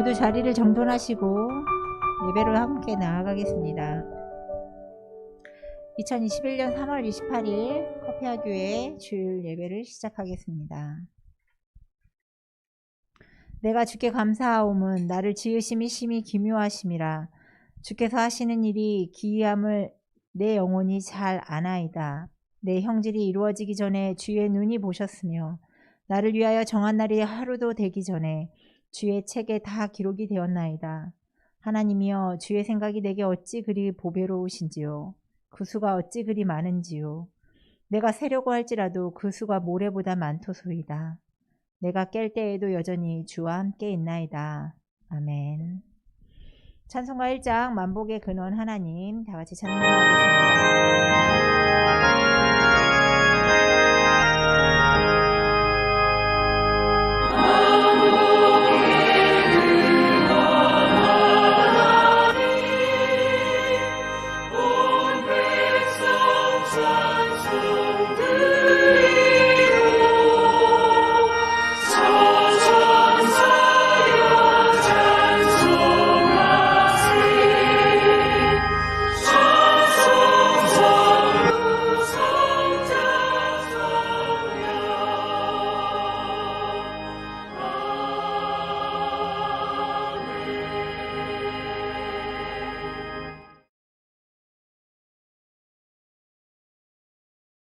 모두 자리를 정돈하시고 예배로 함께 나아가겠습니다. 2021년 3월 28일 커피와 교회 주일 예배를 시작하겠습니다. 내가 주께 감사하옴은 나를 지으심이 심히 기묘하심이라. 주께서 하시는 일이 기이함을 내 영혼이 잘 아나이다. 내 형질이 이루어지기 전에 주의 눈이 보셨으며 나를 위하여 정한 날이 하루도 되기 전에 주의 책에 다 기록이 되었나이다. 하나님이여, 주의 생각이 내게 어찌 그리 보배로우신지요. 그 수가 어찌 그리 많은지요. 내가 세려고 할지라도 그 수가 모래보다 많도소이다. 내가 깰 때에도 여전히 주와 함께 있나이다. 아멘. 찬송가 1장 만복의 근원 하나님, 다 같이 찬송하겠습니다.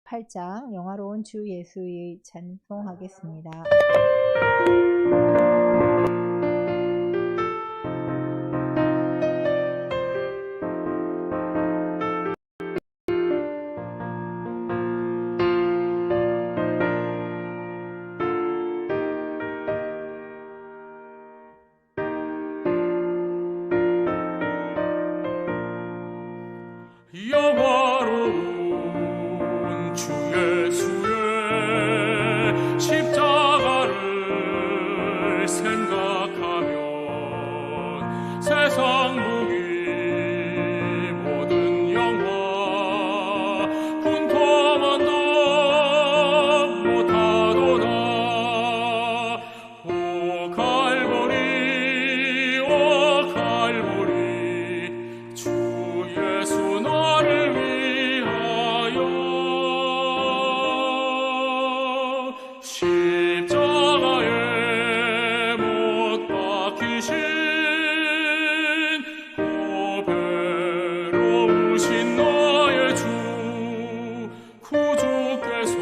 팔장 영화로운 주 예수의 찬송하겠습니다. 영화로운 주 예수의 십자가를 생각하면 세상 무기 모든 영화 분토만도 못하도다. 오 갈보리, 오 갈보리, 주 예수 나를 위하여 십자가에 못 박히신 보배로우신 나의 주 구주께서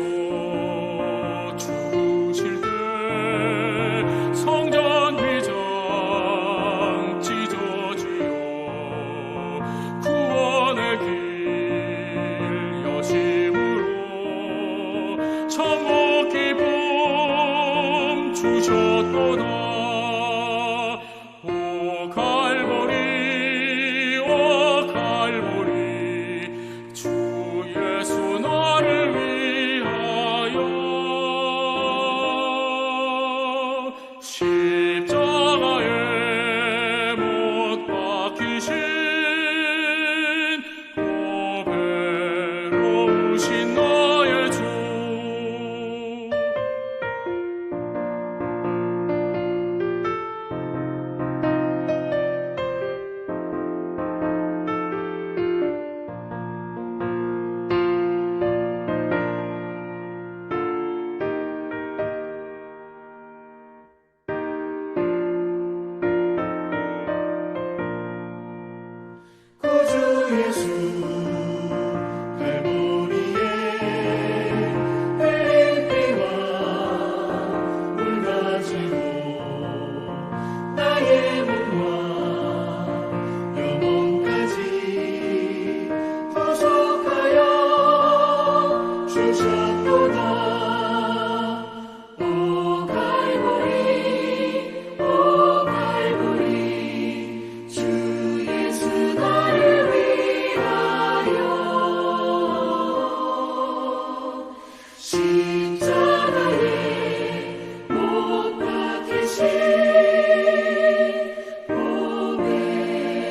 죽으실 때 성전 휘장 찢어지어 구원의 길 여심으로 천국 기쁨 주셨도다. 오 갈보리, 오 갈보리, 주 예수 나를 위하여 십자가에 못 박히신 보배로우신 나의 주. 구주 예수 갈보리에 흘린 피와 물 가지고 나의 몸과 영혼까지 구속하여 주셨도다. 오 갈보리, 오 갈보리, 주 예수 나를 위하여 십자가에 못 박히신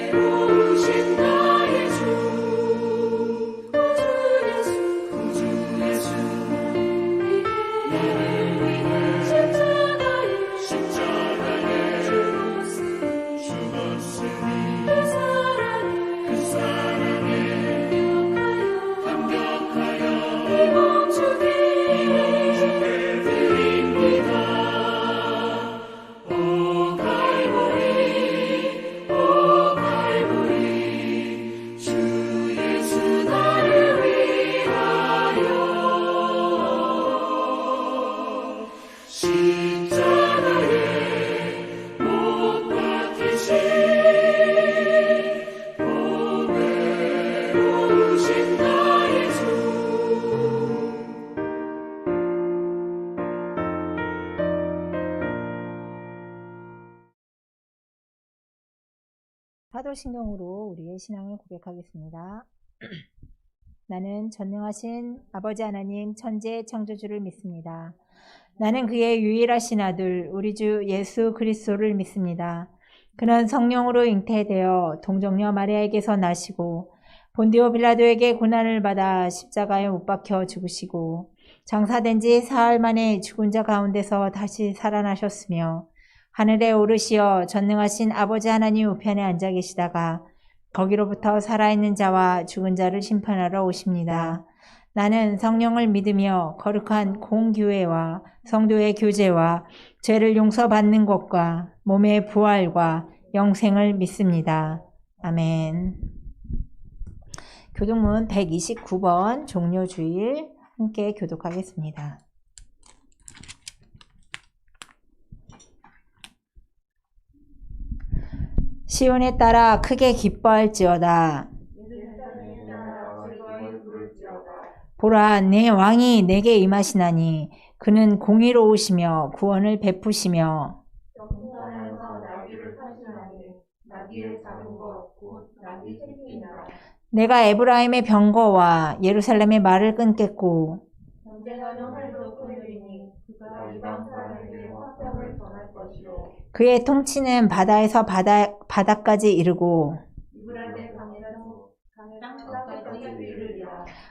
보배로우신 나의 주 구주 예수 나를 위해 십자가에 사도신경으로 우리의 신앙을 고백하겠습니다. 나는 전능하신 아버지 하나님 천재 창조주를 믿습니다. 나는 그의 유일하신 아들 우리 주 예수 그리스도를 믿습니다. 그는 성령으로 잉태되어 동정녀 마리아에게서 나시고 본디오 빌라도에게 고난을 받아 십자가에 못 박혀 죽으시고 장사된 지 사흘 만에 죽은 자 가운데서 다시 살아나셨으며 하늘에 오르시어 전능하신 아버지 하나님 우편에 앉아 계시다가 거기로부터 살아있는 자와 죽은 자를 심판하러 오십니다. 나는 성령을 믿으며 거룩한 공교회와 성도의 교제와 죄를 용서받는 것과 몸의 부활과 영생을 믿습니다. 아멘. 교독문 129번 종료주일 함께 교독하겠습니다. 시온에 따라 크게 기뻐할지어다. 보라, 내 왕이 내게 임하시나니 그는 공의로우시며 구원을 베푸시며 내가 에브라임의 병거와 예루살렘의 말을 끊겠고 그의 통치는 바다에서 바다까지 이르고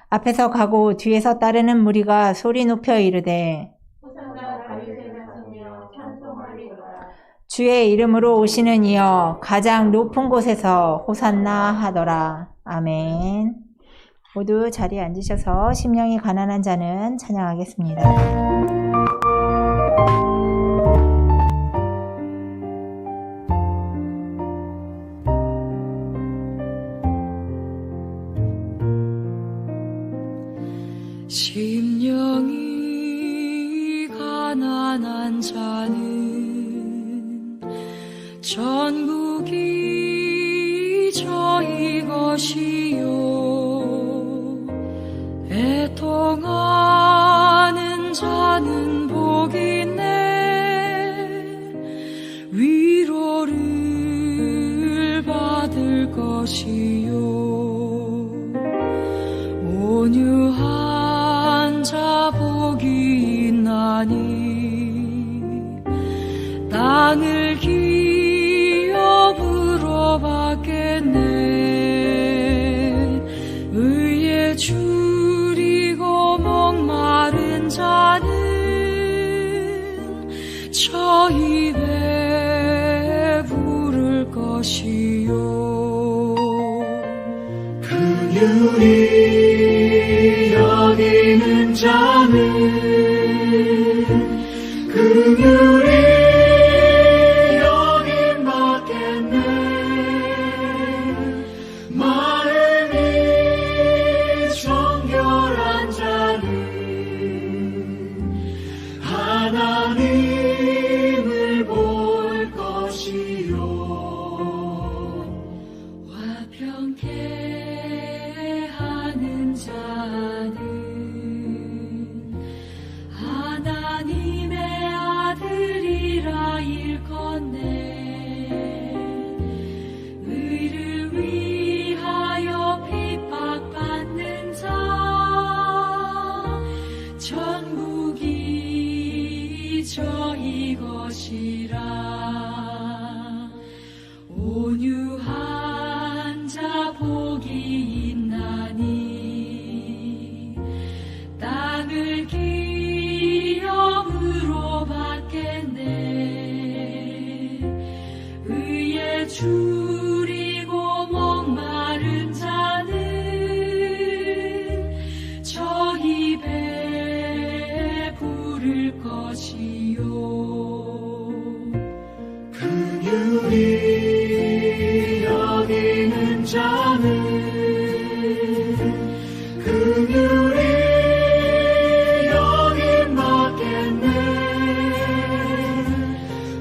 앞에서 가고 뒤에서 따르는 무리가 소리 높여 이르되 주의 이름으로 오시는 이여 가장 높은 곳에서 호산나 하더라. 아멘. 모두 자리에 앉으셔서 심령이 가난한 자는 찬양하겠습니다. 심령이 가난한 자는 전국이 저희 것이요 애통하는 자는 복이 있네 위로를 받을 것이요 온유한 자 복이 있나니 땅을 기업으로 받겠네 의에 줄이고 목마른 자는 저희 배부를 것이요 긍휼히 여기는 자는 긍휼히 여김 받겠네 마음이 정결한 자는 하나님을 볼 것이요 화평케 하는 자는 하나님의 아들이라 일컫네 의를 위하여 핍박받는 자 전국이 저희 것이라 온유한 자 복이 있나니 땅을 기업으로 받겠네 의에 줄이고 목마른 자는 저희 배부를 것이요 긍휼히 여기는 자는 긍휼히 여김 받겠네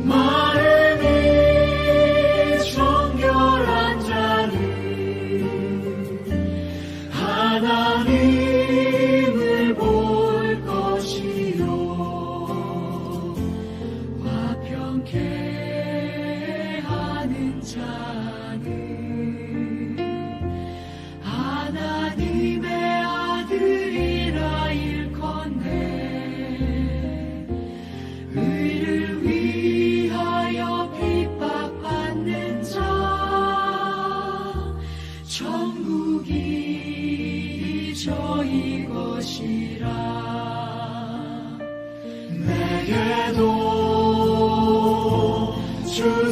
마음이 정결한 자는 하나님을 볼 것이요 화평케 하는 자는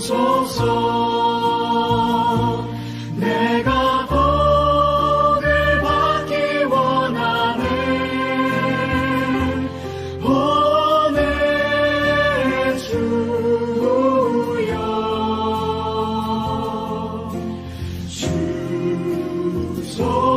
주소서. 내가 복을 받기 원하네. 오늘 주여 주소서.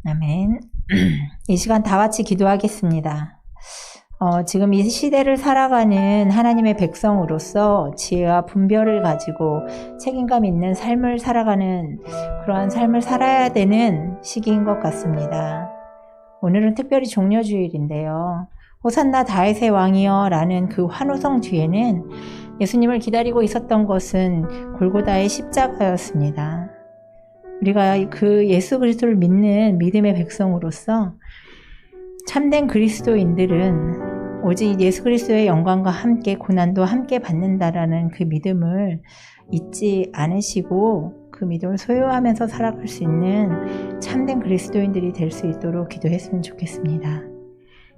아멘. 이 시간 다 같이 기도하겠습니다. 지금 이 시대를 살아가는 하나님의 백성으로서 지혜와 분별을 가지고 책임감 있는 삶을 살아가는 그러한 삶을 살아야 되는 시기인 것 같습니다. 오늘은 특별히 종려주일인데요. 호산나 다윗의 왕이여 라는 그 환호성 뒤에는 예수님을 기다리고 있었던 것은 골고다의 십자가였습니다. 우리가 그 예수 그리스도를 믿는 믿음의 백성으로서 참된 그리스도인들은 오직 예수 그리스도의 영광과 함께 고난도 함께 받는다라는 그 믿음을 잊지 않으시고 그 믿음을 소유하면서 살아갈 수 있는 참된 그리스도인들이 될 수 있도록 기도했으면 좋겠습니다.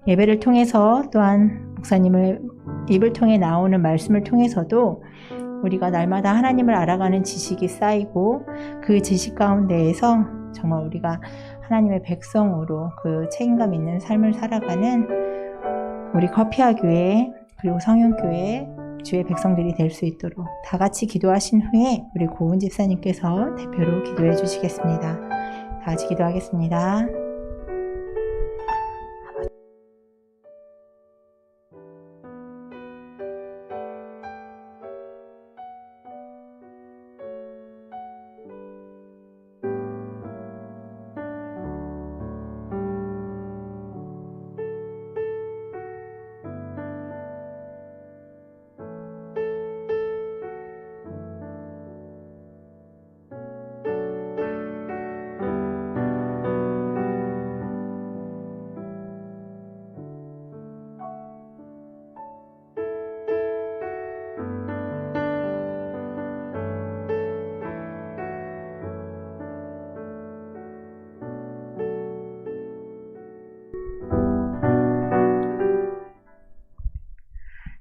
예배를 통해서 또한 목사님을 입을 통해 나오는 말씀을 통해서도 우리가 날마다 하나님을 알아가는 지식이 쌓이고 그 지식 가운데에서 정말 우리가 하나님의 백성으로 그 책임감 있는 삶을 살아가는 우리 커피아 교회 그리고 성윤교회 주의 백성들이 될 수 있도록 다 같이 기도하신 후에 우리 고은 집사님께서 대표로 기도해 주시겠습니다. 다 같이 기도하겠습니다.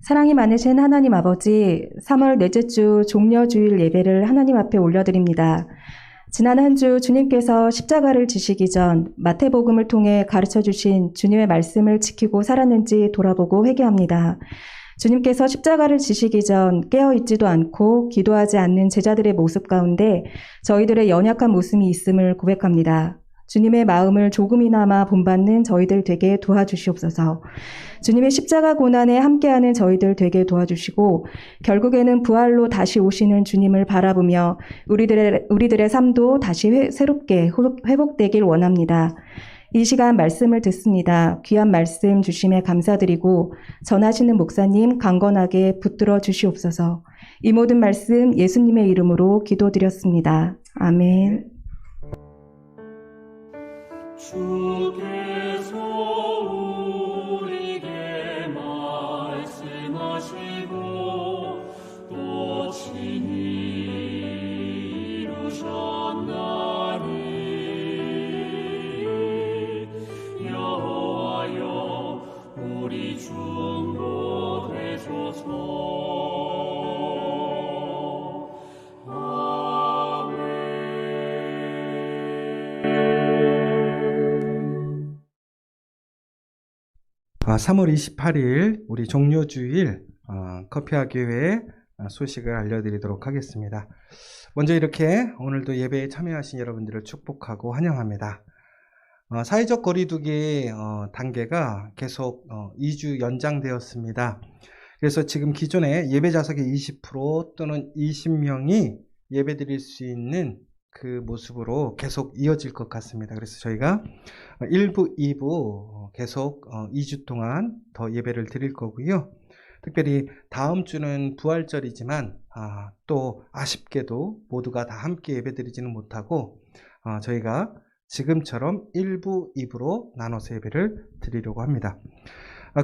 사랑이 많으신 하나님 아버지, 3월 넷째 주 종려주일 예배를 하나님 앞에 올려드립니다. 지난 한 주 주님께서 십자가를 지시기 전 마태복음을 통해 가르쳐주신 주님의 말씀을 지키고 살았는지 돌아보고 회개합니다. 주님께서 십자가를 지시기 전 깨어있지도 않고 기도하지 않는 제자들의 모습 가운데 저희들의 연약한 모습이 있음을 고백합니다. 주님의 마음을 조금이나마 본받는 저희들 되게 도와주시옵소서. 주님의 십자가 고난에 함께하는 저희들 되게 도와주시고 결국에는 부활로 다시 오시는 주님을 바라보며 우리들의 삶도 다시 새롭게 회복되길 원합니다. 이 시간 말씀을 듣습니다. 귀한 말씀 주심에 감사드리고 전하시는 목사님 강건하게 붙들어 주시옵소서. 이 모든 말씀 예수님의 이름으로 기도드렸습니다. 아멘. 주께서 우리에게 말씀하시고 또 친히 이루셨나니 여호와여 우리 중보되소서. 아멘. 3월 28일 우리 종료주일 커피아 교회 소식을 알려드리도록 하겠습니다. 먼저 이렇게 오늘도 예배에 참여하신 여러분들을 축복하고 환영합니다. 사회적 거리두기 단계가 계속 2주 연장되었습니다. 그래서 지금 기존에 예배 좌석의 20% 또는 20명이 예배 드릴 수 있는 그 모습으로 계속 이어질 것 같습니다. 그래서 저희가 1부, 2부 계속 2주 동안 더 예배를 드릴 거고요. 특별히 다음 주는 부활절이지만 또 아쉽게도 모두가 다 함께 예배 드리지는 못하고 저희가 지금처럼 1부, 2부로 나눠서 예배를 드리려고 합니다.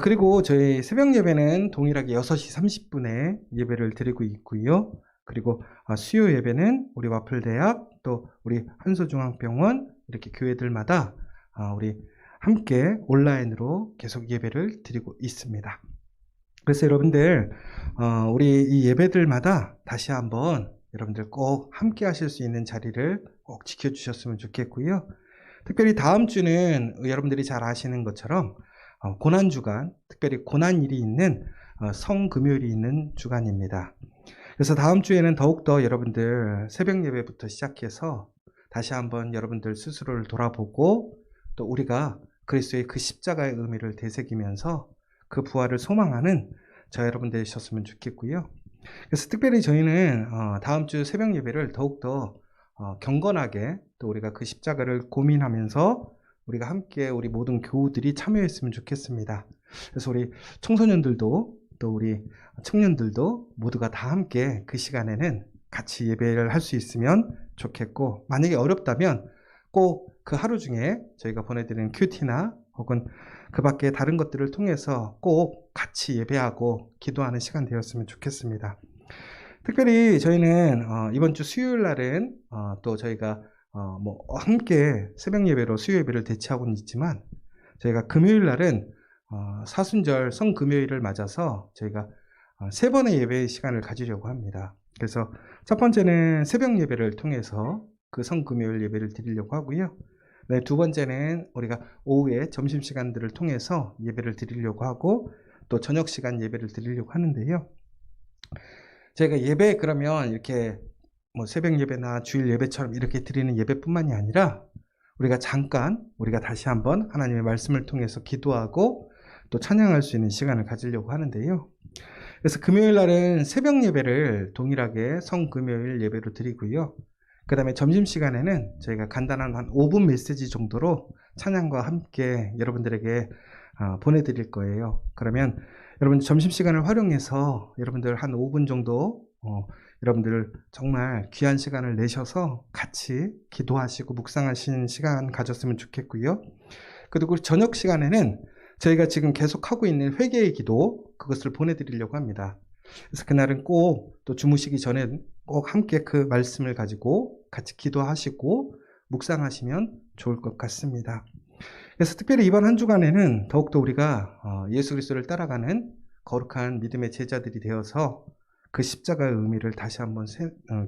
그리고 저희 새벽 예배는 동일하게 6시 30분에 예배를 드리고 있고요. 그리고 수요 예배는 우리 와플대학 또 우리 한소중앙병원 이렇게 교회들마다 우리 함께 온라인으로 계속 예배를 드리고 있습니다. 그래서 여러분들 우리 이 예배들마다 다시 한번 여러분들 꼭 함께 하실 수 있는 자리를 꼭 지켜주셨으면 좋겠고요. 특별히 다음 주는 여러분들이 잘 아시는 것처럼 고난주간, 특별히 고난일이 있는 성금요일이 있는 주간입니다. 그래서 다음 주에는 더욱더 여러분들 새벽 예배부터 시작해서 다시 한번 여러분들 스스로를 돌아보고 또 우리가 그리스도의 그 십자가의 의미를 되새기면서 그 부활을 소망하는 저 여러분 되셨으면 좋겠고요. 그래서 특별히 저희는 다음 주 새벽 예배를 더욱더 경건하게 또 우리가 그 십자가를 고민하면서 우리가 함께 우리 모든 교우들이 참여했으면 좋겠습니다. 그래서 우리 청소년들도 또 우리 청년들도 모두가 다 함께 그 시간에는 같이 예배를 할 수 있으면 좋겠고, 만약에 어렵다면 꼭 그 하루 중에 저희가 보내드리는 큐티나 혹은 그 밖에 다른 것들을 통해서 꼭 같이 예배하고 기도하는 시간 되었으면 좋겠습니다. 특별히 저희는 이번 주 수요일 날은 또 저희가 함께 새벽 예배로 수요 예배를 대체하고는 있지만, 저희가 금요일 날은 사순절 성금요일을 맞아서 저희가 3번의 예배 시간을 가지려고 합니다. 그래서 첫 번째는 새벽 예배를 통해서 그 성금요일 예배를 드리려고 하고요. 네, 두 번째는 우리가 오후에 점심시간들을 통해서 예배를 드리려고 하고 또 저녁 시간 예배를 드리려고 하는데요. 저희가 예배 그러면 이렇게 새벽 예배나 주일 예배처럼 이렇게 드리는 예배뿐만이 아니라 우리가 잠깐 우리가 다시 한번 하나님의 말씀을 통해서 기도하고 또 찬양할 수 있는 시간을 가지려고 하는데요. 그래서 금요일 날은 새벽 예배를 동일하게 성금요일 예배로 드리고요. 그 다음에 점심시간에는 저희가 간단한 한 5분 메시지 정도로 찬양과 함께 여러분들에게 보내드릴 거예요. 그러면 여러분 점심시간을 활용해서 여러분들 한 5분 정도 여러분들 정말 귀한 시간을 내셔서 같이 기도하시고 묵상하시는 시간 가졌으면 좋겠고요. 그리고 저녁 시간에는 저희가 지금 계속하고 있는 회개의 기도 그것을 보내드리려고 합니다. 그래서 그날은 꼭 또 주무시기 전에 꼭 함께 그 말씀을 가지고 같이 기도하시고 묵상하시면 좋을 것 같습니다. 그래서 특별히 이번 한 주간에는 더욱더 우리가 예수 그리스도를 따라가는 거룩한 믿음의 제자들이 되어서 그 십자가의 의미를 다시 한번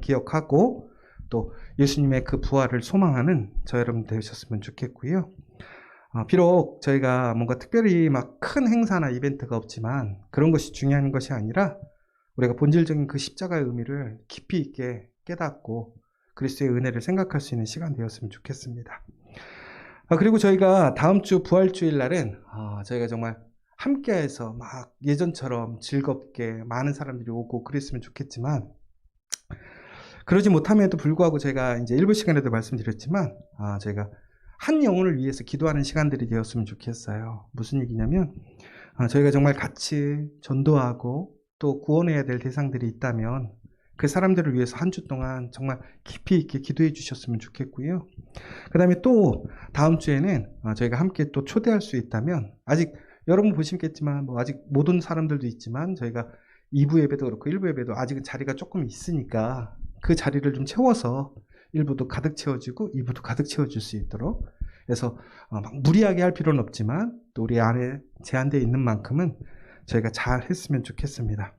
기억하고 또 예수님의 그 부활을 소망하는 저 여러분 되셨으면 좋겠고요. 비록 저희가 뭔가 특별히 막 큰 행사나 이벤트가 없지만 그런 것이 중요한 것이 아니라 우리가 본질적인 그 십자가의 의미를 깊이 있게 깨닫고 그리스도의 은혜를 생각할 수 있는 시간 되었으면 좋겠습니다. 그리고 저희가 다음 주 부활주일 날은 저희가 정말 함께해서 막 예전처럼 즐겁게 많은 사람들이 오고 그랬으면 좋겠지만 그러지 못함에도 불구하고 제가 이제 일부 시간에도 말씀드렸지만 저희가 한 영혼을 위해서 기도하는 시간들이 되었으면 좋겠어요. 무슨 얘기냐면 저희가 정말 같이 전도하고 또 구원해야 될 대상들이 있다면 그 사람들을 위해서 한 주 동안 정말 깊이 있게 기도해 주셨으면 좋겠고요. 그 다음에 또 다음 주에는 저희가 함께 또 초대할 수 있다면 아직 여러분 보시겠지만 아직 못 온 사람들도 있지만 저희가 2부 예배도 그렇고 1부 예배도 아직은 자리가 조금 있으니까 그 자리를 좀 채워서 1부도 가득 채워지고 2부도 가득 채워질 수 있도록 그래서 막 무리하게 할 필요는 없지만 또 우리 안에 제한되어 있는 만큼은 저희가 잘 했으면 좋겠습니다.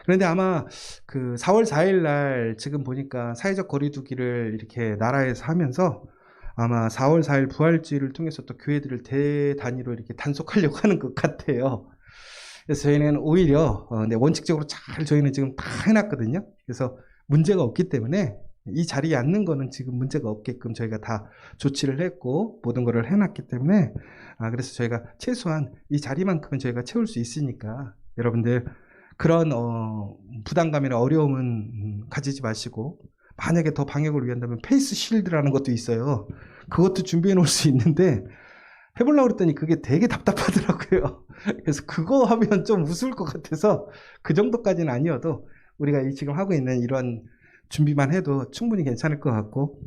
그런데 아마 그 4월 4일 날 지금 보니까 사회적 거리두기를 이렇게 나라에서 하면서 아마 4월 4일 부활주의를 통해서 또 교회들을 대단위로 이렇게 단속하려고 하는 것 같아요. 그래서 저희는 오히려 원칙적으로 잘 저희는 지금 다 해놨거든요. 그래서 문제가 없기 때문에 이 자리에 앉는 거는 지금 문제가 없게끔 저희가 다 조치를 했고 모든 거를 해놨기 때문에 그래서 저희가 최소한 이 자리만큼은 저희가 채울 수 있으니까 여러분들 그런 부담감이나 어려움은 가지지 마시고 만약에 더 방역을 위한다면 페이스 쉴드라는 것도 있어요. 그것도 준비해 놓을 수 있는데 해보려고 그랬더니 그게 되게 답답하더라고요. 그래서 그거 하면 좀 우스울 것 같아서 그 정도까지는 아니어도 우리가 지금 하고 있는 이런 준비만 해도 충분히 괜찮을 것 같고,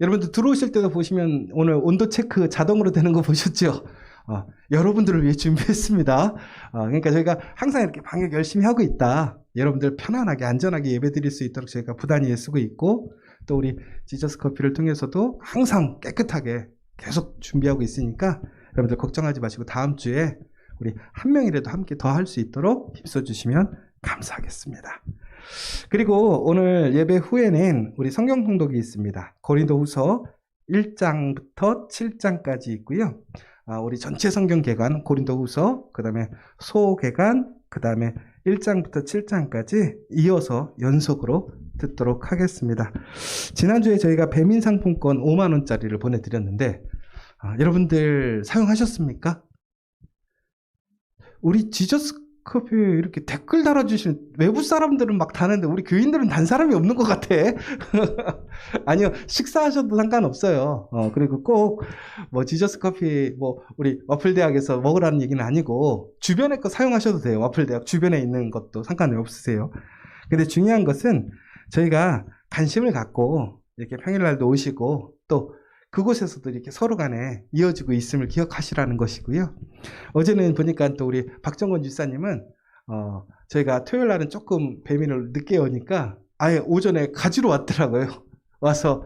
여러분들 들어오실 때도 보시면 오늘 온도 체크 자동으로 되는 거 보셨죠? 여러분들을 위해 준비했습니다. 그러니까 저희가 항상 이렇게 방역 열심히 하고 있다. 여러분들 편안하게 안전하게 예배 드릴 수 있도록 저희가 부단히 애쓰고 있고, 또 우리 지저스 커피를 통해서도 항상 깨끗하게 계속 준비하고 있으니까 여러분들 걱정하지 마시고 다음 주에 우리 한 명이라도 함께 더 할 수 있도록 힘써주시면 감사하겠습니다. 그리고 오늘 예배 후에는 우리 성경 통독이 있습니다. 고린도후서 1장부터 7장까지 있고요. 우리 전체 성경 개관 고린도후서, 그 다음에 소개관, 그 다음에 1장부터 7장까지 이어서 연속으로 듣도록 하겠습니다. 지난주에 저희가 배민 상품권 5만 원짜리를 보내드렸는데 여러분들 사용하셨습니까? 우리 지저스 커피에 이렇게 댓글 달아주시는 외부 사람들은 막 다는데 우리 교인들은 단 사람이 없는 것 같아. 아니요, 식사하셔도 상관없어요. 그리고 꼭 뭐 지저스 커피 뭐 우리 와플 대학에서 먹으라는 얘기는 아니고 주변에 거 사용하셔도 돼요. 와플 대학 주변에 있는 것도 상관이 없으세요. 근데 중요한 것은 저희가 관심을 갖고 이렇게 평일날도 오시고 또 그곳에서도 이렇게 서로 간에 이어지고 있음을 기억하시라는 것이고요. 어제는 보니까 또 우리 박정건 집사님은 저희가 토요일 날은 조금 배민을 늦게 오니까 아예 오전에 가지러 왔더라고요. 와서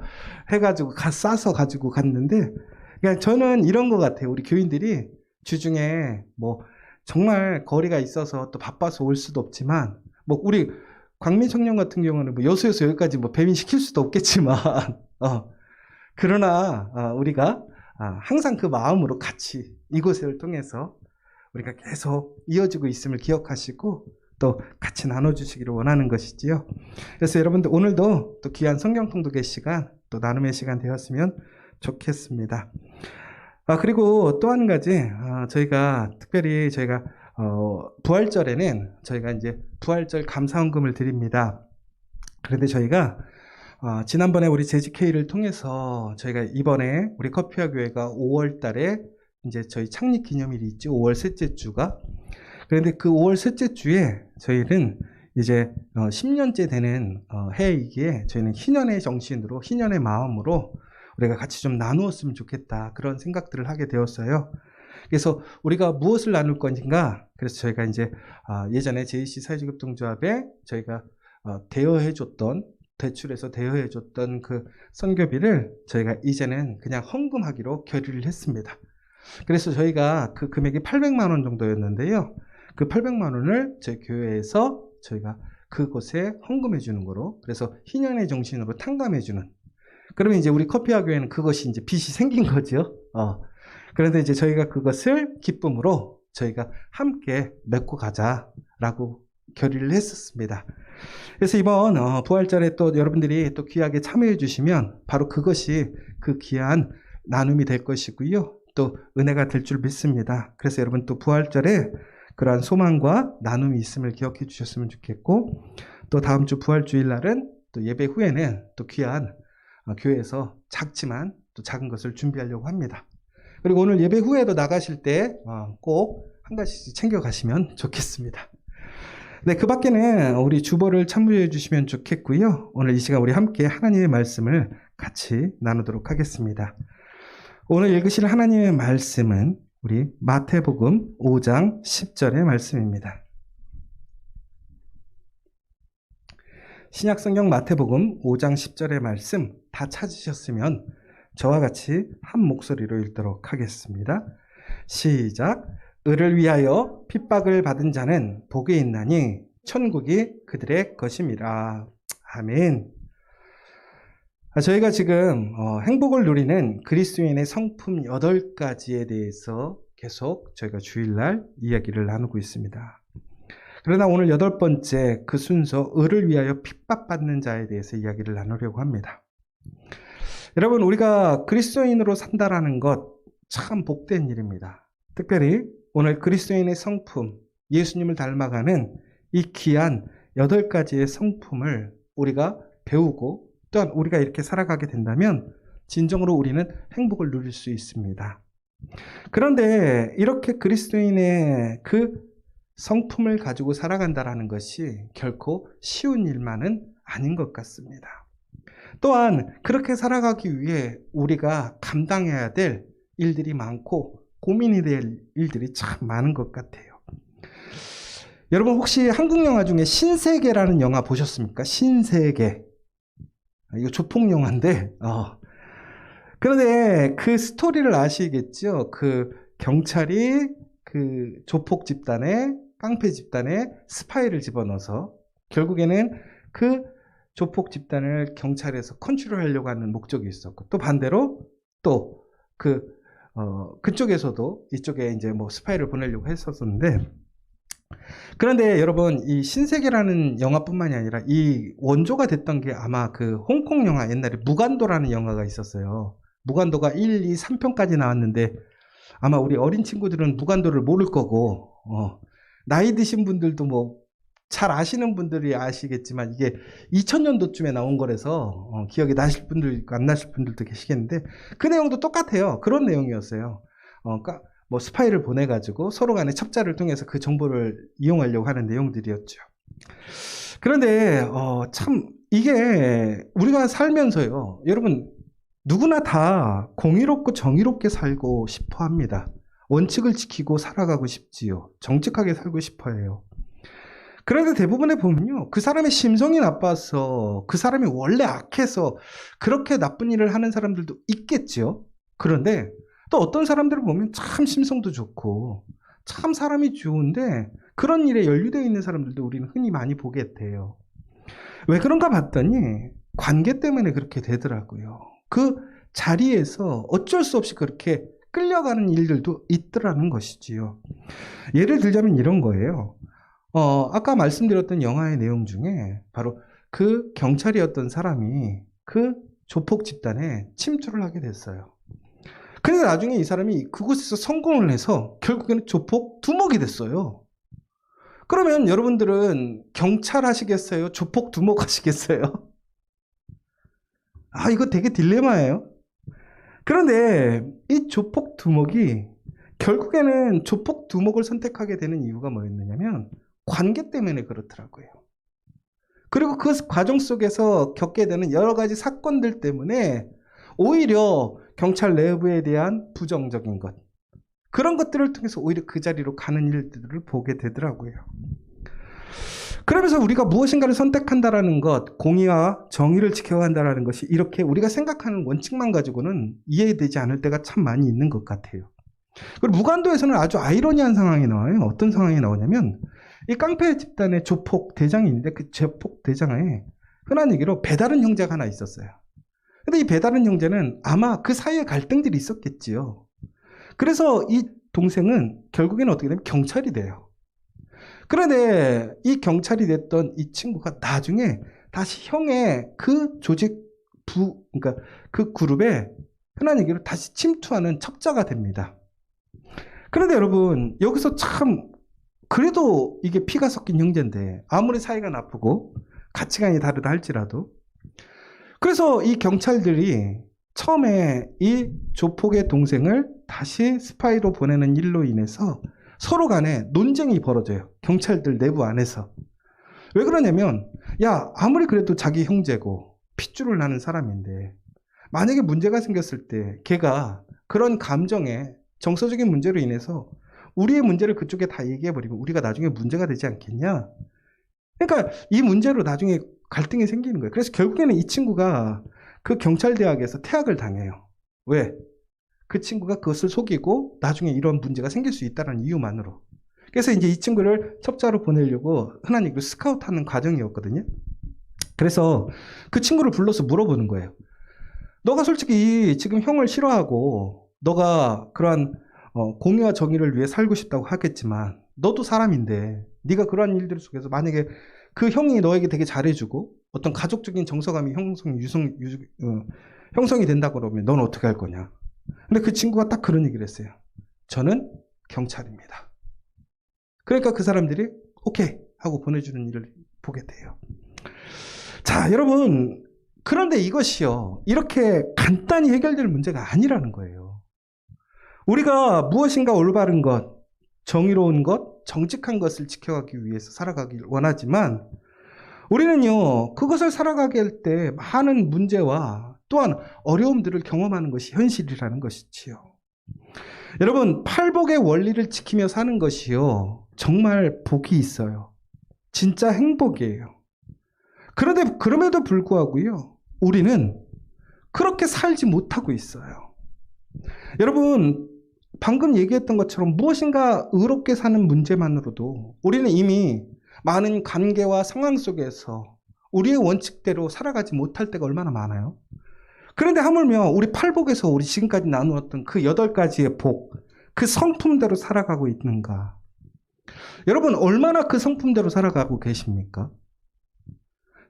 해가지고 싸서 가지고 갔는데, 그러니까 저는 이런 것 같아요. 우리 교인들이 주중에 뭐 정말 거리가 있어서 또 바빠서 올 수도 없지만, 뭐 우리 광민 청년 같은 경우는 뭐 여수에서 여기까지 뭐 배민 시킬 수도 없겠지만, 그러나 우리가 항상 그 마음으로 같이 이곳을 통해서 우리가 계속 이어지고 있음을 기억하시고 또 같이 나눠주시기를 원하는 것이지요. 그래서 여러분들 오늘도 또 귀한 성경 통독의 시간, 또 나눔의 시간 되었으면 좋겠습니다. 그리고 또 한 가지, 저희가 특별히 부활절에는 저희가 이제 부활절 감사헌금을 드립니다. 그런데 저희가 지난번에 우리 재직회의를 통해서 저희가 이번에 우리 커피와 교회가 5월 달에 이제 저희 창립 기념일이 있죠. 5월 셋째 주가. 그런데 그 5월 셋째 주에 저희는 이제 10년째 되는 해이기에 저희는 희년의 정신으로, 희년의 마음으로 우리가 같이 좀 나누었으면 좋겠다. 그런 생각들을 하게 되었어요. 그래서 우리가 무엇을 나눌 것인가? 그래서 저희가 이제 예전에 JC 사회주급동조합에 저희가 대출해서 대여해줬던 그 선교비를 저희가 이제는 그냥 헌금하기로 결의를 했습니다. 그래서 저희가 그 금액이 800만 원 정도였는데요. 그 800만 원을 저희 교회에서 저희가 그곳에 헌금해 주는 거로, 그래서 희년의 정신으로 탕감해 주는. 그러면 이제 우리 커피와 교회는 그것이 이제 빚이 생긴 거죠. 그런데 이제 저희가 그것을 기쁨으로 저희가 함께 맺고 가자라고 결의를 했었습니다. 그래서 이번 부활절에 또 여러분들이 또 귀하게 참여해 주시면 바로 그것이 그 귀한 나눔이 될 것이고요. 또 은혜가 될 줄 믿습니다. 그래서 여러분 또 부활절에 그러한 소망과 나눔이 있음을 기억해 주셨으면 좋겠고, 또 다음 주 부활주일 날은 또 예배 후에는 또 귀한 교회에서 작지만 또 작은 것을 준비하려고 합니다. 그리고 오늘 예배 후에도 나가실 때 꼭 한 가지씩 챙겨 가시면 좋겠습니다. 네, 그 밖에는 우리 주보를 참조해 주시면 좋겠고요. 오늘 이 시간 우리 함께 하나님의 말씀을 같이 나누도록 하겠습니다. 오늘 읽으실 하나님의 말씀은 우리 마태복음 5장 10절의 말씀입니다. 신약성경 마태복음 5장 10절의 말씀 다 찾으셨으면 저와 같이 한 목소리로 읽도록 하겠습니다. 시작. 의를 위하여 핍박을 받은 자는 복이 있나니 천국이 그들의 것임이라. 아멘. 저희가 지금 행복을 누리는 그리스도인의 성품 8가지에 대해서 계속 저희가 주일날 이야기를 나누고 있습니다. 그러나 오늘 8번째 그 순서, 의를 위하여 핍박받는 자에 대해서 이야기를 나누려고 합니다. 여러분, 우리가 그리스도인으로 산다라는 것 참 복된 일입니다. 특별히 오늘 그리스도인의 성품, 예수님을 닮아가는 이 귀한 8가지의 성품을 우리가 배우고 또한 우리가 이렇게 살아가게 된다면 진정으로 우리는 행복을 누릴 수 있습니다. 그런데 이렇게 그리스도인의 그 성품을 가지고 살아간다라는 것이 결코 쉬운 일만은 아닌 것 같습니다. 또한 그렇게 살아가기 위해 우리가 감당해야 될 일들이 많고 고민이 될 일들이 참 많은 것 같아요. 여러분 혹시 한국 영화 중에 신세계라는 영화 보셨습니까? 신세계. 이거 조폭 영화인데 그런데 그 스토리를 아시겠죠? 그 경찰이 그 조폭 집단에 깡패 집단에 스파이를 집어넣어서 결국에는 그 조폭 집단을 경찰에서 컨트롤하려고 하는 목적이 있었고 또 반대로 또 그쪽에서도 이쪽에 이제 뭐 스파이를 보내려고 했었는데 그런데 여러분 이 신세계라는 영화뿐만이 아니라 이 원조가 됐던 게 아마 그 홍콩 영화 옛날에 무간도라는 영화가 있었어요. 무간도가 1, 2, 3편까지 나왔는데 아마 우리 어린 친구들은 무간도를 모를 거고 나이 드신 분들도 뭐 잘 아시는 분들이 아시겠지만 이게 2000년도쯤에 나온 거라서 기억이 나실 분들 있고 안 나실 분들도 계시겠는데 그 내용도 똑같아요. 그런 내용이었어요. 그러니까 뭐 스파이를 보내가지고 서로 간의 첩자를 통해서 그 정보를 이용하려고 하는 내용들이었죠. 그런데 참 이게 우리가 살면서요, 여러분 누구나 다 공의롭고 정의롭게 살고 싶어 합니다. 원칙을 지키고 살아가고 싶지요. 정직하게 살고 싶어 해요. 그런데 대부분에 보면요, 그 사람의 심성이 나빠서 그 사람이 원래 악해서 그렇게 나쁜 일을 하는 사람들도 있겠지요. 그런데 또 어떤 사람들을 보면 참 심성도 좋고 참 사람이 좋은데 그런 일에 연루되어 있는 사람들도 우리는 흔히 많이 보게 돼요. 왜 그런가 봤더니 관계 때문에 그렇게 되더라고요. 그 자리에서 어쩔 수 없이 그렇게 끌려가는 일들도 있더라는 것이지요. 예를 들자면 이런 거예요. 아까 말씀드렸던 영화의 내용 중에 바로 그 경찰이었던 사람이 그 조폭 집단에 침투를 하게 됐어요. 그런데 나중에 이 사람이 그곳에서 성공을 해서 결국에는 조폭 두목이 됐어요. 그러면 여러분들은 경찰 하시겠어요? 조폭 두목 하시겠어요? 이거 되게 딜레마예요. 그런데 이 조폭 두목이 결국에는 조폭 두목을 선택하게 되는 이유가 뭐였느냐면 관계 때문에 그렇더라고요. 그리고 그 과정 속에서 겪게 되는 여러 가지 사건들 때문에 오히려 경찰 내부에 대한 부정적인 것, 그런 것들을 통해서 오히려 그 자리로 가는 일들을 보게 되더라고요. 그러면서 우리가 무엇인가를 선택한다라는 것, 공의와 정의를 지켜간다라는 것이 이렇게 우리가 생각하는 원칙만 가지고는 이해되지 않을 때가 참 많이 있는 것 같아요. 그리고 무간도에서는 아주 아이러니한 상황이 나와요. 어떤 상황이 나오냐면 이 깡패 집단의 조폭 대장이 있는데 그 조폭 대장에 흔한 얘기로 배다른 형제가 하나 있었어요. 근데 이 배다른 형제는 아마 그 사이에 갈등들이 있었겠지요. 그래서 이 동생은 결국에는 어떻게 되면 경찰이 돼요. 그런데 이 경찰이 됐던 이 친구가 나중에 다시 형의 그 그러니까 그 그룹에 흔한 얘기로 다시 침투하는 첩자가 됩니다. 그런데 여러분, 여기서 참 그래도 이게 피가 섞인 형제인데 아무리 사이가 나쁘고 가치관이 다르다 할지라도 그래서 이 경찰들이 처음에 이 조폭의 동생을 다시 스파이로 보내는 일로 인해서 서로 간에 논쟁이 벌어져요. 경찰들 내부 안에서. 왜 그러냐면 아무리 그래도 자기 형제고 핏줄을 나는 사람인데 만약에 문제가 생겼을 때 걔가 그런 감정에 정서적인 문제로 인해서 우리의 문제를 그쪽에 다 얘기해버리면 우리가 나중에 문제가 되지 않겠냐. 그러니까 이 문제로 나중에 갈등이 생기는 거예요. 그래서 결국에는 이 친구가 그 경찰대학에서 퇴학을 당해요. 왜? 그 친구가 그것을 속이고 나중에 이런 문제가 생길 수 있다는 이유만으로. 그래서 이제 이 친구를 첩자로 보내려고 흔한 얘기로 스카우트하는 과정이었거든요. 그래서 그 친구를 불러서 물어보는 거예요. 너가 솔직히 지금 형을 싫어하고 너가 그러한 공의와 정의를 위해 살고 싶다고 하겠지만 너도 사람인데 네가 그러한 일들 속에서 만약에 그 형이 너에게 되게 잘해주고 어떤 가족적인 정서감이 형성이 된다 그러면 넌 어떻게 할 거냐. 근데 그 친구가 딱 그런 얘기를 했어요. 저는 경찰입니다. 그러니까 그 사람들이 오케이 하고 보내주는 일을 보게 돼요. 자, 여러분, 그런데 이것이요, 이렇게 간단히 해결될 문제가 아니라는 거예요. 우리가 무엇인가 올바른 것, 정의로운 것, 정직한 것을 지켜가기 위해서 살아가길 원하지만 우리는요, 그것을 살아가게 할 때 많은 문제와 또한 어려움들을 경험하는 것이 현실이라는 것이지요. 여러분, 팔복의 원리를 지키며 사는 것이요, 정말 복이 있어요. 진짜 행복이에요. 그런데 그럼에도 불구하고요, 우리는 그렇게 살지 못하고 있어요. 여러분, 방금 얘기했던 것처럼 무엇인가 의롭게 사는 문제만으로도 우리는 이미 많은 관계와 상황 속에서 우리의 원칙대로 살아가지 못할 때가 얼마나 많아요. 그런데 하물며 우리 팔복에서 우리 지금까지 나누었던 그 8가지의 복, 그 성품대로 살아가고 있는가? 여러분, 얼마나 그 성품대로 살아가고 계십니까?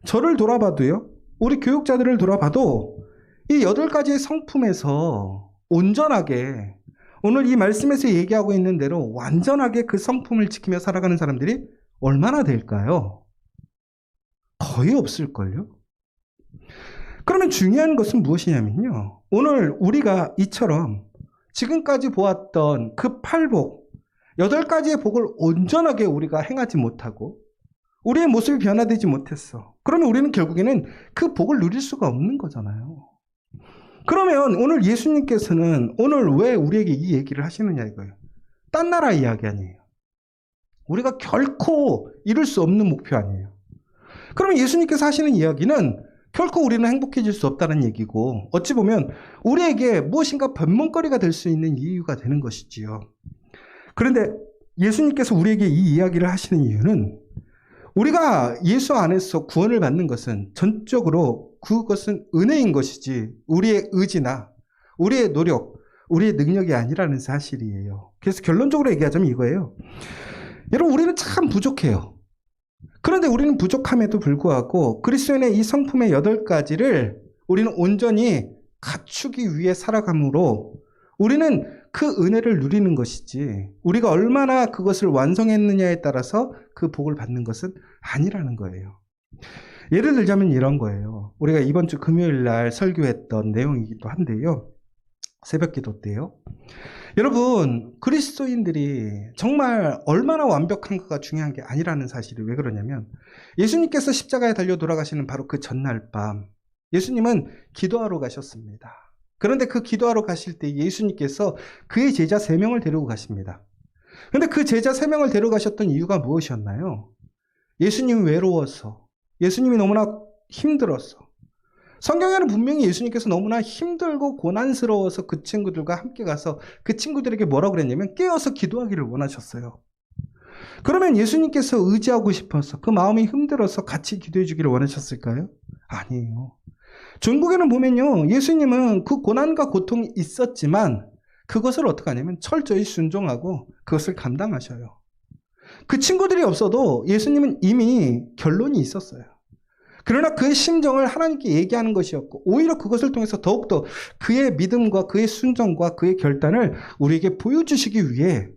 저를 돌아봐도요, 우리 교육자들을 돌아봐도 이 8가지의 성품에서 온전하게, 오늘 이 말씀에서 얘기하고 있는 대로 완전하게 그 성품을 지키며 살아가는 사람들이 얼마나 될까요? 거의 없을걸요? 그러면 중요한 것은 무엇이냐면요, 오늘 우리가 이처럼 지금까지 보았던 그 8복, 8가지의 복을 온전하게 우리가 행하지 못하고 우리의 모습이 변화되지 못했어. 그러면 우리는 결국에는 그 복을 누릴 수가 없는 거잖아요. 그러면 오늘 예수님께서는 오늘 왜 우리에게 이 얘기를 하시느냐 이거예요. 딴 나라 이야기 아니에요. 우리가 결코 이룰 수 없는 목표 아니에요. 그러면 예수님께서 하시는 이야기는 결코 우리는 행복해질 수 없다는 얘기고, 어찌 보면 우리에게 무엇인가 변명거리가 될 수 있는 이유가 되는 것이지요. 그런데 예수님께서 우리에게 이 이야기를 하시는 이유는, 우리가 예수 안에서 구원을 받는 것은 전적으로 그것은 은혜인 것이지 우리의 의지나 우리의 노력, 우리의 능력이 아니라는 사실이에요. 그래서 결론적으로 얘기하자면 이거예요. 여러분, 우리는 참 부족해요. 그런데 우리는 부족함에도 불구하고 그리스도인의 이 성품의 8가지를 우리는 온전히 갖추기 위해 살아감으로 우리는 그 은혜를 누리는 것이지, 우리가 얼마나 그것을 완성했느냐에 따라서 그 복을 받는 것은 아니라는 거예요. 예를 들자면 이런 거예요. 우리가 이번 주 금요일 날 설교했던 내용이기도 한데요, 새벽 기도 때요. 여러분, 그리스도인들이 정말 얼마나 완벽한가가 중요한 게 아니라는 사실이 왜 그러냐면, 예수님께서 십자가에 달려 돌아가시는 바로 그 전날 밤, 예수님은 기도하러 가셨습니다. 그런데 그 기도하러 가실 때 예수님께서 그의 제자 3명을 데리고 가십니다. 그런데 그 제자 3명을 데려가셨던 이유가 무엇이었나요? 예수님이 외로워서, 예수님이 너무나 힘들어서. 성경에는 분명히 예수님께서 너무나 힘들고 고난스러워서 그 친구들과 함께 가서 그 친구들에게 뭐라고 그랬냐면 깨어서 기도하기를 원하셨어요. 그러면 예수님께서 의지하고 싶어서, 그 마음이 힘들어서 같이 기도해 주기를 원하셨을까요? 아니에요. 중국에는 보면요, 예수님은 그 고난과 고통이 있었지만 그것을 어떻게 하냐면 철저히 순종하고 그것을 감당하셔요. 그 친구들이 없어도 예수님은 이미 결론이 있었어요. 그러나 그의 심정을 하나님께 얘기하는 것이었고, 오히려 그것을 통해서 더욱더 그의 믿음과 그의 순종과 그의 결단을 우리에게 보여주시기 위해,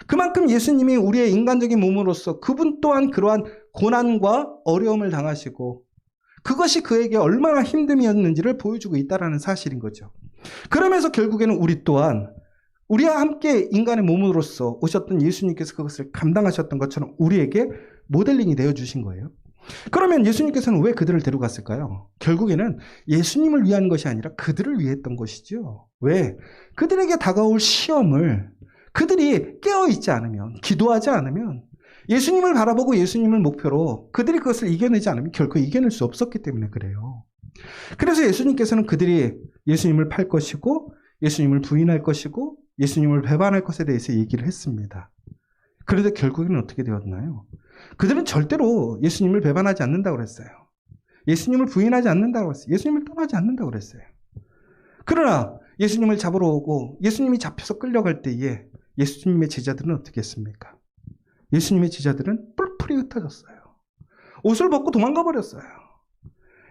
그만큼 예수님이 우리의 인간적인 몸으로서 그분 또한 그러한 고난과 어려움을 당하시고 그것이 그에게 얼마나 힘듦이었는지를 보여주고 있다는 사실인 거죠. 그러면서 결국에는 우리 또한 우리와 함께 인간의 몸으로서 오셨던 예수님께서 그것을 감당하셨던 것처럼 우리에게 모델링이 되어주신 거예요. 그러면 예수님께서는 왜 그들을 데려갔을까요? 결국에는 예수님을 위한 것이 아니라 그들을 위해 했던 것이죠. 왜? 그들에게 다가올 시험을 그들이 깨어있지 않으면, 기도하지 않으면, 예수님을 바라보고 예수님을 목표로 그들이 그것을 이겨내지 않으면 결코 이겨낼 수 없었기 때문에 그래요. 그래서 예수님께서는 그들이 예수님을 팔 것이고 예수님을 부인할 것이고 예수님을 배반할 것에 대해서 얘기를 했습니다. 그런데 결국에는 어떻게 되었나요? 그들은 절대로 예수님을 배반하지 않는다고 그랬어요. 예수님을 부인하지 않는다고 그랬어요. 예수님을 떠나지 않는다고 그랬어요. 그러나 예수님을 잡으러 오고 예수님이 잡혀서 끌려갈 때에 예수님의 제자들은 어떻게 했습니까? 예수님의 제자들은 뿔뿔이 흩어졌어요. 옷을 벗고 도망가 버렸어요.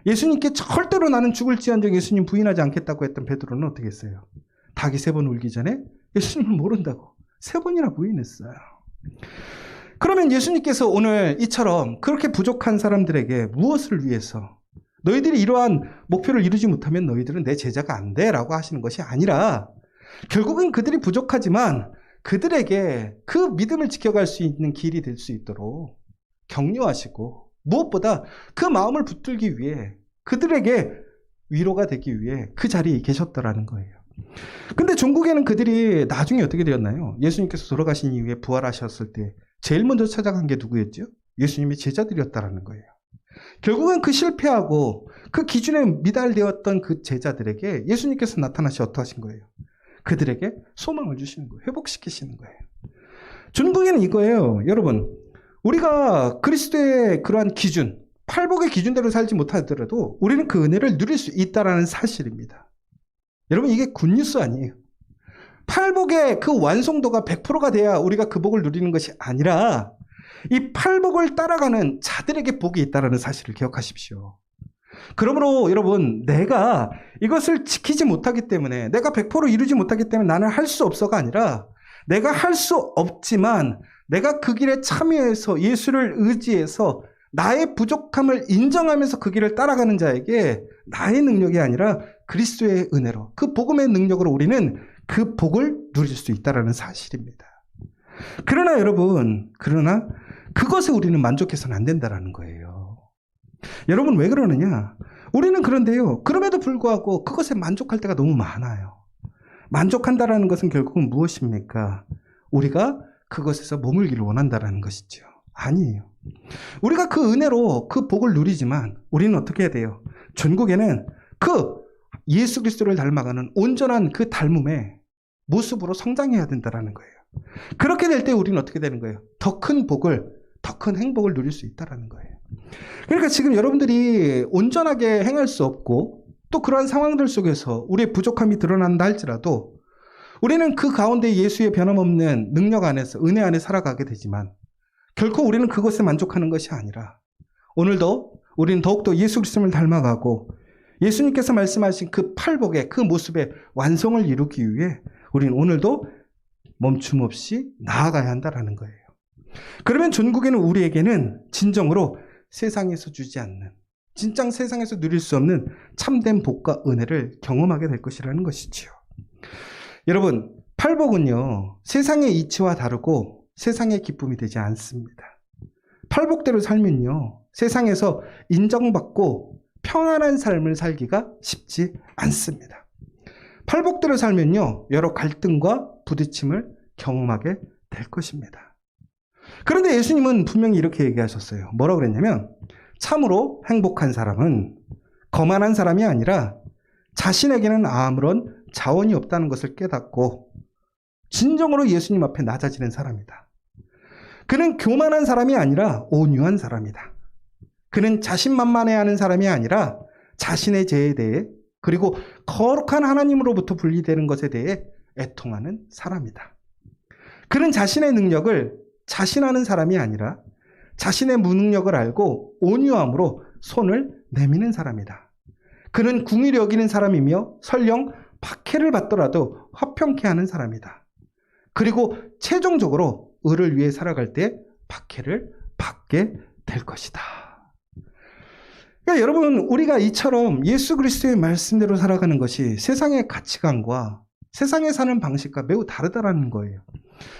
예수님께 절대로 나는 죽을지언정 예수님 부인하지 않겠다고 했던 베드로는 어떻게 했어요? 닭이 3번 울기 전에 예수님을 모른다고 3번이나 부인했어요. 그러면 예수님께서 오늘 이처럼 그렇게 부족한 사람들에게 무엇을 위해서, 너희들이 이러한 목표를 이루지 못하면 너희들은 내 제자가 안 돼 라고 하시는 것이 아니라, 결국은 그들이 부족하지만 그들에게 그 믿음을 지켜갈 수 있는 길이 될 수 있도록 격려하시고 무엇보다 그 마음을 붙들기 위해 그들에게 위로가 되기 위해 그 자리에 계셨더라는 거예요. 근데 종국에는 그들이 나중에 어떻게 되었나요? 예수님께서 돌아가신 이후에 부활하셨을 때 제일 먼저 찾아간 게 누구였죠? 예수님의 제자들이었다라는 거예요. 결국은 그 실패하고 그 기준에 미달되었던 그 제자들에게 예수님께서 나타나시 어떠하신 거예요? 그들에게 소망을 주시는 거예요. 회복시키시는 거예요. 종국에는 이거예요. 여러분, 우리가 그리스도의 그러한 기준, 팔복의 기준대로 살지 못하더라도 우리는 그 은혜를 누릴 수 있다는 사실입니다. 여러분, 이게 굿뉴스 아니에요. 팔복의 그 완성도가 100%가 돼야 우리가 그 복을 누리는 것이 아니라 이 팔복을 따라가는 자들에게 복이 있다는 사실을 기억하십시오. 그러므로 여러분, 내가 이것을 지키지 못하기 때문에, 내가 100% 이루지 못하기 때문에 나는 할 수 없어가 아니라, 내가 할 수 없지만 내가 그 길에 참여해서 예수를 의지해서 나의 부족함을 인정하면서 그 길을 따라가는 자에게 나의 능력이 아니라 그리스도의 은혜로, 그 복음의 능력으로 우리는 그 복을 누릴 수 있다는 사실입니다. 그러나 여러분, 그것에 우리는 만족해서는 안 된다는 거예요. 여러분, 왜 그러느냐? 우리는 그런데요, 그럼에도 불구하고 그것에 만족할 때가 너무 많아요. 만족한다라는 것은 결국은 무엇입니까? 우리가 그것에서 머물기를 원한다라는 것이죠. 아니에요. 우리가 그 은혜로 그 복을 누리지만 우리는 어떻게 해야 돼요? 전국에는 그 예수 그리스도를 닮아가는 온전한 그 닮음의 모습으로 성장해야 된다는 거예요. 그렇게 될 때 우리는 어떻게 되는 거예요? 더 큰 복을, 더 큰 행복을 누릴 수 있다는 거예요. 그러니까 지금 여러분들이 온전하게 행할 수 없고 또 그러한 상황들 속에서 우리의 부족함이 드러난다 할지라도 우리는 그 가운데 예수의 변함없는 능력 안에서, 은혜 안에 살아가게 되지만 결코 우리는 그것에 만족하는 것이 아니라 오늘도 우리는 더욱더 예수 그리스도를 닮아가고 예수님께서 말씀하신 그 팔복의 그 모습의 완성을 이루기 위해 우리는 오늘도 멈춤 없이 나아가야 한다는 거예요. 그러면 전국에는 우리에게는 진정으로 세상에서 주지 않는, 진짜 세상에서 누릴 수 없는 참된 복과 은혜를 경험하게 될 것이라는 것이지요. 여러분, 팔복은요, 세상의 이치와 다르고 세상의 기쁨이 되지 않습니다. 팔복대로 살면요, 세상에서 인정받고 평안한 삶을 살기가 쉽지 않습니다. 팔복대로 살면요, 여러 갈등과 부딪힘을 경험하게 될 것입니다. 그런데 예수님은 분명히 이렇게 얘기하셨어요. 뭐라고 그랬냐면, 참으로 행복한 사람은 거만한 사람이 아니라 자신에게는 아무런 자원이 없다는 것을 깨닫고 진정으로 예수님 앞에 낮아지는 사람이다. 그는 교만한 사람이 아니라 온유한 사람이다. 그는 자신만만해하는 사람이 아니라 자신의 죄에 대해, 그리고 거룩한 하나님으로부터 분리되는 것에 대해 애통하는 사람이다. 그는 자신의 능력을 자신하는 사람이 아니라 자신의 무능력을 알고 온유함으로 손을 내미는 사람이다. 그는 궁일이 여기는 사람이며 설령 박해를 받더라도 화평케 하는 사람이다. 그리고 최종적으로 의를 위해 살아갈 때 박해를 받게 될 것이다. 그러니까 여러분, 우리가 이처럼 예수 그리스도의 말씀대로 살아가는 것이 세상의 가치관과 세상에 사는 방식과 매우 다르다라는 거예요.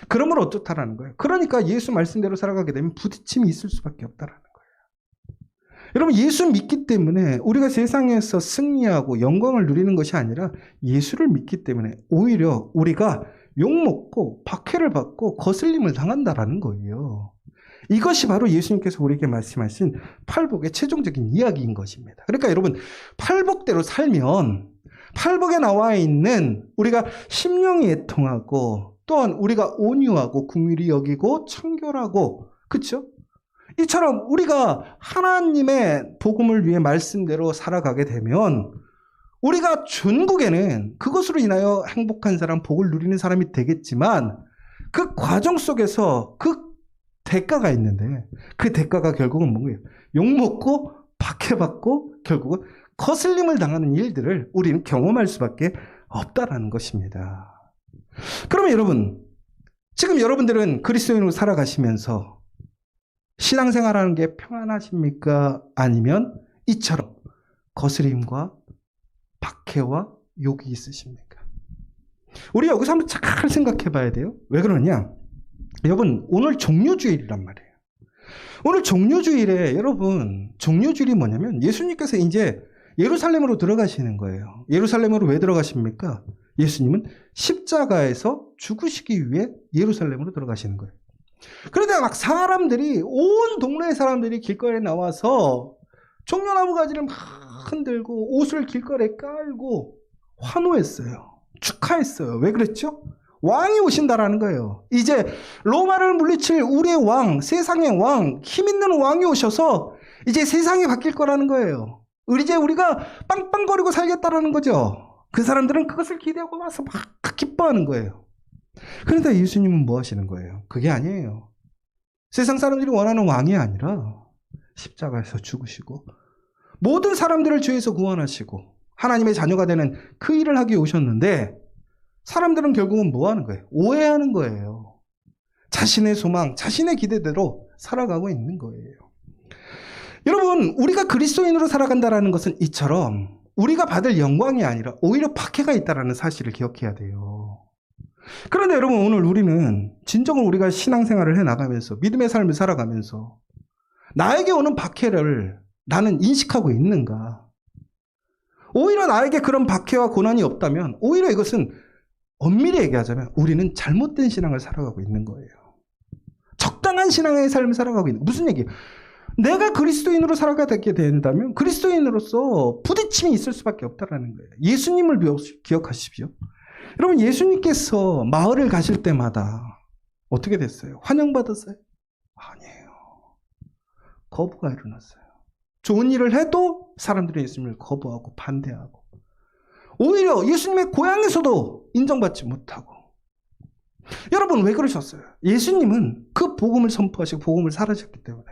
그러므로 어떻다라는 거예요. 그러니까 예수 말씀대로 살아가게 되면 부딪힘이 있을 수밖에 없다라는 거예요. 여러분, 예수 믿기 때문에 우리가 세상에서 승리하고 영광을 누리는 것이 아니라 예수를 믿기 때문에 오히려 우리가 욕먹고 박해를 받고 거슬림을 당한다라는 거예요. 이것이 바로 예수님께서 우리에게 말씀하신 팔복의 최종적인 이야기인 것입니다. 그러니까 여러분, 팔복대로 살면 팔복에 나와 있는 우리가 심령이 애통하고 또한 우리가 온유하고 긍휼히 여기고 청결하고, 그렇죠? 이처럼 우리가 하나님의 복음을 위해 말씀대로 살아가게 되면 우리가 전국에는 그것으로 인하여 행복한 사람, 복을 누리는 사람이 되겠지만 그 과정 속에서 그 대가가 있는데 그 대가가 결국은 뭐예요? 욕먹고 박해받고 결국은 거슬림을 당하는 일들을 우리는 경험할 수밖에 없다라는 것입니다. 그러면 여러분, 지금 여러분들은 그리스도인으로 살아가시면서 신앙생활하는 게 평안하십니까? 아니면 이처럼 거스림과 박해와 욕이 있으십니까? 우리 여기서 한번 잘 생각해 봐야 돼요. 왜 그러냐? 여러분, 오늘 종료주일이란 말이에요. 오늘 종료주일에 여러분, 종료주일이 뭐냐면 예수님께서 이제 예루살렘으로 들어가시는 거예요. 예루살렘으로 왜 들어가십니까? 예수님은 십자가에서 죽으시기 위해 예루살렘으로 들어가시는 거예요. 그런데 막 사람들이, 온 동네의 사람들이 길거리에 나와서 종려나무 가지를 막 흔들고 옷을 길거리에 깔고 환호했어요. 축하했어요. 왜 그랬죠? 왕이 오신다라는 거예요. 이제 로마를 물리칠 우리의 왕, 세상의 왕, 힘 있는 왕이 오셔서 이제 세상이 바뀔 거라는 거예요. 이제 우리가 빵빵거리고 살겠다라는 거죠. 그 사람들은 그것을 기대하고 와서 막 기뻐하는 거예요. 그런데 예수님은 뭐 하시는 거예요? 그게 아니에요. 세상 사람들이 원하는 왕이 아니라 십자가에서 죽으시고 모든 사람들을 죄에서 구원하시고 하나님의 자녀가 되는 그 일을 하기 위해 오셨는데, 사람들은 결국은 뭐 하는 거예요? 오해하는 거예요. 자신의 소망, 자신의 기대대로 살아가고 있는 거예요. 여러분, 우리가 그리스도인으로 살아간다는 것은 이처럼 우리가 받을 영광이 아니라 오히려 박해가 있다는 사실을 기억해야 돼요. 그런데 여러분, 오늘 우리는 진정으로 우리가 신앙생활을 해나가면서 믿음의 삶을 살아가면서 나에게 오는 박해를 나는 인식하고 있는가? 오히려 나에게 그런 박해와 고난이 없다면 오히려 이것은 엄밀히 얘기하자면 우리는 잘못된 신앙을 살아가고 있는 거예요. 적당한 신앙의 삶을 살아가고 있는, 무슨 얘기예요? 내가 그리스도인으로 살아가게 된다면 그리스도인으로서 부딪힘이 있을 수밖에 없다는 거예요. 예수님을 기억하십시오. 여러분, 예수님께서 마을을 가실 때마다 어떻게 됐어요? 환영받았어요? 아니에요. 거부가 일어났어요. 좋은 일을 해도 사람들이 예수님을 거부하고 반대하고, 오히려 예수님의 고향에서도 인정받지 못하고. 여러분, 왜 그러셨어요? 예수님은 그 복음을 선포하시고 복음을 살아셨기 때문에.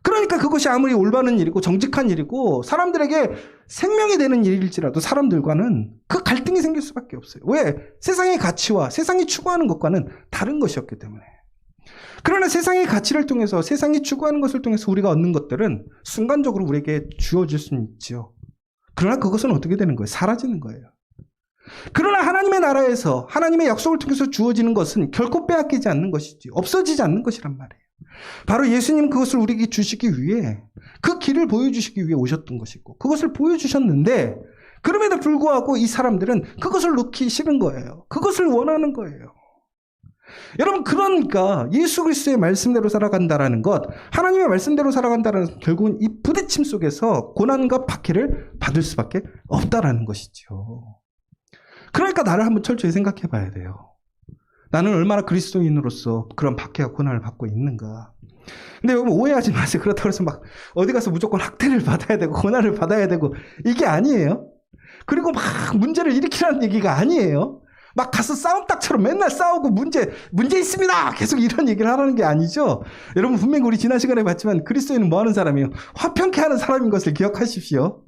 그러니까 그것이 아무리 올바른 일이고 정직한 일이고 사람들에게 생명이 되는 일일지라도 사람들과는 그 갈등이 생길 수밖에 없어요. 왜? 세상의 가치와 세상이 추구하는 것과는 다른 것이었기 때문에. 그러나 세상의 가치를 통해서, 세상이 추구하는 것을 통해서 우리가 얻는 것들은 순간적으로 우리에게 주어질 수는 있죠. 그러나 그것은 어떻게 되는 거예요? 사라지는 거예요. 그러나 하나님의 나라에서 하나님의 약속을 통해서 주어지는 것은 결코 빼앗기지 않는 것이지, 없어지지 않는 것이란 말이에요. 바로 예수님 그것을 우리에게 주시기 위해, 그 길을 보여주시기 위해 오셨던 것이고, 그것을 보여주셨는데, 그럼에도 불구하고 이 사람들은 그것을 놓기 싫은 거예요. 그것을 원하는 거예요. 여러분, 그러니까 예수 그리스도의 말씀대로 살아간다라는 것, 하나님의 말씀대로 살아간다는 것, 결국은 이 부딪힘 속에서 고난과 박해를 받을 수밖에 없다라는 것이죠. 그러니까 나를 한번 철저히 생각해 봐야 돼요. 나는 얼마나 그리스도인으로서 그런 박해와 고난을 받고 있는가. 근데 여러분, 오해하지 마세요. 그렇다고 해서 막 어디 가서 무조건 학대를 받아야 되고 고난을 받아야 되고 이게 아니에요. 그리고 막 문제를 일으키라는 얘기가 아니에요. 막 가서 싸움닭처럼 맨날 싸우고 문제 있습니다! 계속 이런 얘기를 하라는 게 아니죠. 여러분, 분명히 우리 지난 시간에 봤지만 그리스도인은 뭐 하는 사람이에요? 화평케 하는 사람인 것을 기억하십시오.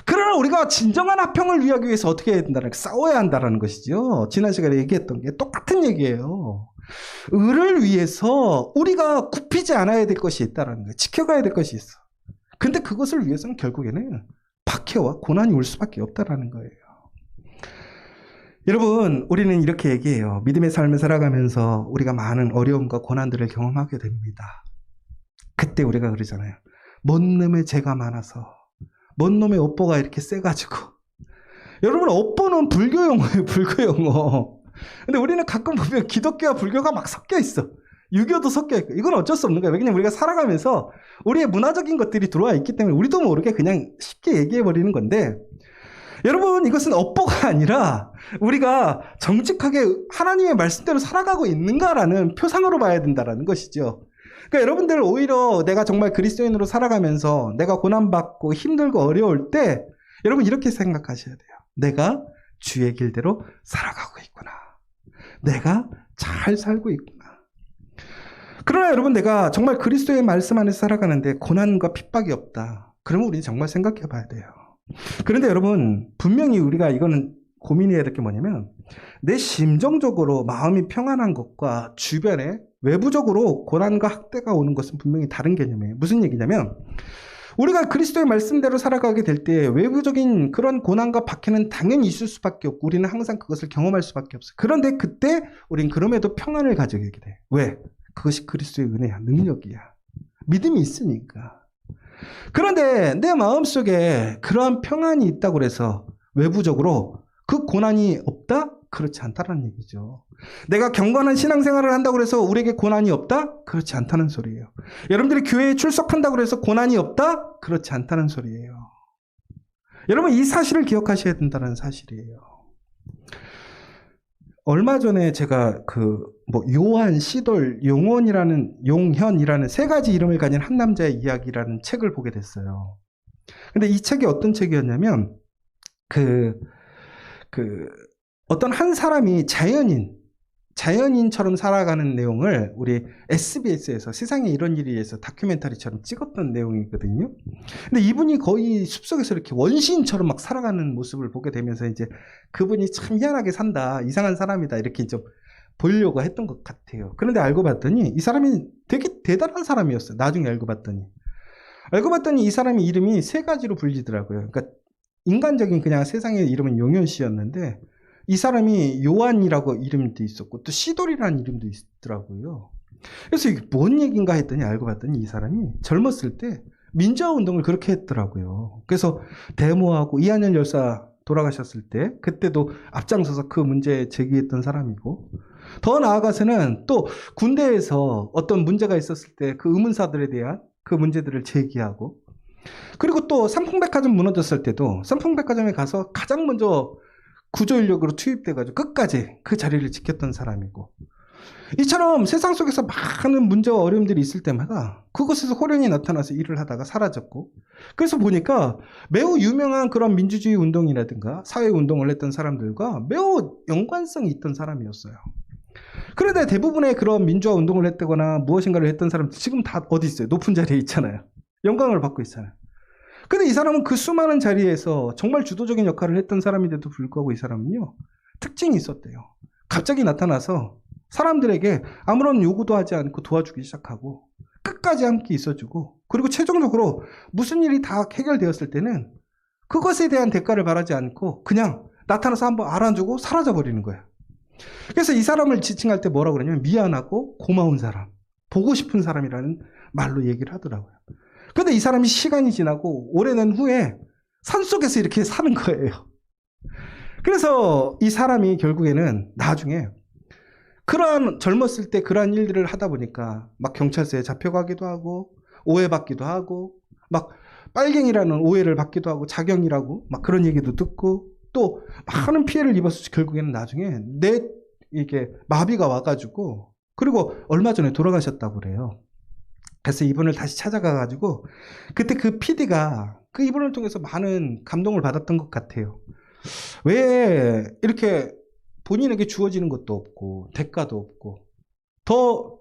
그러나 우리가 진정한 화평을 위하기 위해서 어떻게 해야 된다는, 싸워야 한다는 것이죠. 지난 시간에 얘기했던 게 똑같은 얘기예요. 의를 위해서 우리가 굽히지 않아야 될 것이 있다는 거예요. 지켜가야 될 것이 있어. 근데 그것을 위해서는 결국에는 박해와 고난이 올 수밖에 없다는 거예요. 여러분, 우리는 이렇게 얘기해요. 믿음의 삶을 살아가면서 우리가 많은 어려움과 고난들을 경험하게 됩니다. 그때 우리가 그러잖아요. 뭔 놈의 죄가 많아서, 뭔 놈의 업보가 이렇게 세가지고. 여러분, 업보는 불교 용어예요. 불교 용어. 근데 우리는 가끔 보면 기독교와 불교가 막 섞여 있어. 유교도 섞여 있고. 이건 어쩔 수 없는 거예요. 왜냐면 우리가 살아가면서 우리의 문화적인 것들이 들어와 있기 때문에 우리도 모르게 그냥 쉽게 얘기해버리는 건데, 여러분, 이것은 업보가 아니라 우리가 정직하게 하나님의 말씀대로 살아가고 있는가라는 표상으로 봐야 된다는 것이죠. 그러니까 여러분들, 오히려 내가 정말 그리스도인으로 살아가면서 내가 고난받고 힘들고 어려울 때 여러분 이렇게 생각하셔야 돼요. 내가 주의 길대로 살아가고 있구나. 내가 잘 살고 있구나. 그러나 여러분, 내가 정말 그리스도의 말씀 안에서 살아가는데 고난과 핍박이 없다. 그러면 우리 정말 생각해 봐야 돼요. 그런데 여러분, 분명히 우리가 이거는 고민해야 될 게 뭐냐면, 내 심정적으로 마음이 평안한 것과 주변에 외부적으로 고난과 학대가 오는 것은 분명히 다른 개념이에요. 무슨 얘기냐면, 우리가 그리스도의 말씀대로 살아가게 될 때 외부적인 그런 고난과 박해는 당연히 있을 수밖에 없고 우리는 항상 그것을 경험할 수밖에 없어요. 그런데 그때 우린 그럼에도 평안을 가지게 돼. 왜? 그것이 그리스도의 은혜야, 능력이야. 믿음이 있으니까. 그런데 내 마음속에 그러한 평안이 있다고 해서 외부적으로 그 고난이 없다? 그렇지 않다는 얘기죠. 내가 경건한 신앙생활을 한다고 해서 우리에게 고난이 없다? 그렇지 않다는 소리예요. 여러분들이 교회에 출석한다고 해서 고난이 없다? 그렇지 않다는 소리예요. 여러분, 이 사실을 기억하셔야 된다는 사실이에요. 얼마 전에 제가 요한, 시돌, 용현이라는 세 가지 이름을 가진 한 남자의 이야기라는 책을 보게 됐어요. 근데 이 책이 어떤 책이었냐면, 어떤 한 사람이 자연인처럼 살아가는 내용을 우리 SBS에서 세상에 이런 일이 있어 다큐멘터리처럼 찍었던 내용이거든요. 근데 이분이 거의 숲속에서 이렇게 원시인처럼 막 살아가는 모습을 보게 되면서 이제 그분이 참 희한하게 산다, 이상한 사람이다, 이렇게 좀 보려고 했던 것 같아요. 그런데 알고 봤더니 이 사람이 되게 대단한 사람이었어요. 나중에 알고 봤더니 이 사람의 이름이 세 가지로 불리더라고요. 그러니까 인간적인 그냥 세상의 이름은 용현 씨였는데 이 사람이 요한이라고 이름도 있었고 또 시돌이라는 이름도 있더라고요. 그래서 이게 뭔 얘기인가 했더니 알고 봤더니 이 사람이 젊었을 때 민주화 운동을 그렇게 했더라고요. 그래서 데모하고 이한열 열사 돌아가셨을 때 그때도 앞장서서 그 문제 제기했던 사람이고, 더 나아가서는 또 군대에서 어떤 문제가 있었을 때 그 의문사들에 대한 그 문제들을 제기하고, 그리고 또 삼풍백화점 무너졌을 때도 삼풍백화점에 가서 가장 먼저 구조인력으로 투입돼가지고 끝까지 그 자리를 지켰던 사람이고, 이처럼 세상 속에서 많은 문제와 어려움들이 있을 때마다 그곳에서 호련히 나타나서 일을 하다가 사라졌고, 그래서 보니까 매우 유명한 그런 민주주의 운동이라든가 사회운동을 했던 사람들과 매우 연관성이 있던 사람이었어요. 그런데 대부분의 그런 민주화 운동을 했다거나 무엇인가를 했던 사람들 지금 다 어디 있어요? 높은 자리에 있잖아요. 영광을 받고 있잖아요. 근데 이 사람은 그 수많은 자리에서 정말 주도적인 역할을 했던 사람인데도 불구하고 이 사람은요, 특징이 있었대요. 갑자기 나타나서 사람들에게 아무런 요구도 하지 않고 도와주기 시작하고 끝까지 함께 있어주고, 그리고 최종적으로 무슨 일이 다 해결되었을 때는 그것에 대한 대가를 바라지 않고 그냥 나타나서 한번 알아주고 사라져버리는 거예요. 그래서 이 사람을 지칭할 때 뭐라고 그러냐면 미안하고 고마운 사람, 보고 싶은 사람이라는 말로 얘기를 하더라고요. 근데 이 사람이 시간이 지나고 오래된 후에 산속에서 이렇게 사는 거예요. 그래서 이 사람이 결국에는 나중에 그러한 젊었을 때 그러한 일들을 하다 보니까 막 경찰서에 잡혀가기도 하고 오해받기도 하고 막 빨갱이라는 오해를 받기도 하고 자경이라고 막 그런 얘기도 듣고 또 많은 피해를 입어서 결국에는 나중에 이게 마비가 와가지고, 그리고 얼마 전에 돌아가셨다고 그래요. 그래서 이분을 다시 찾아가가지고 그때 그 PD가 그 이분을 통해서 많은 감동을 받았던 것 같아요. 왜 이렇게 본인에게 주어지는 것도 없고 대가도 없고 더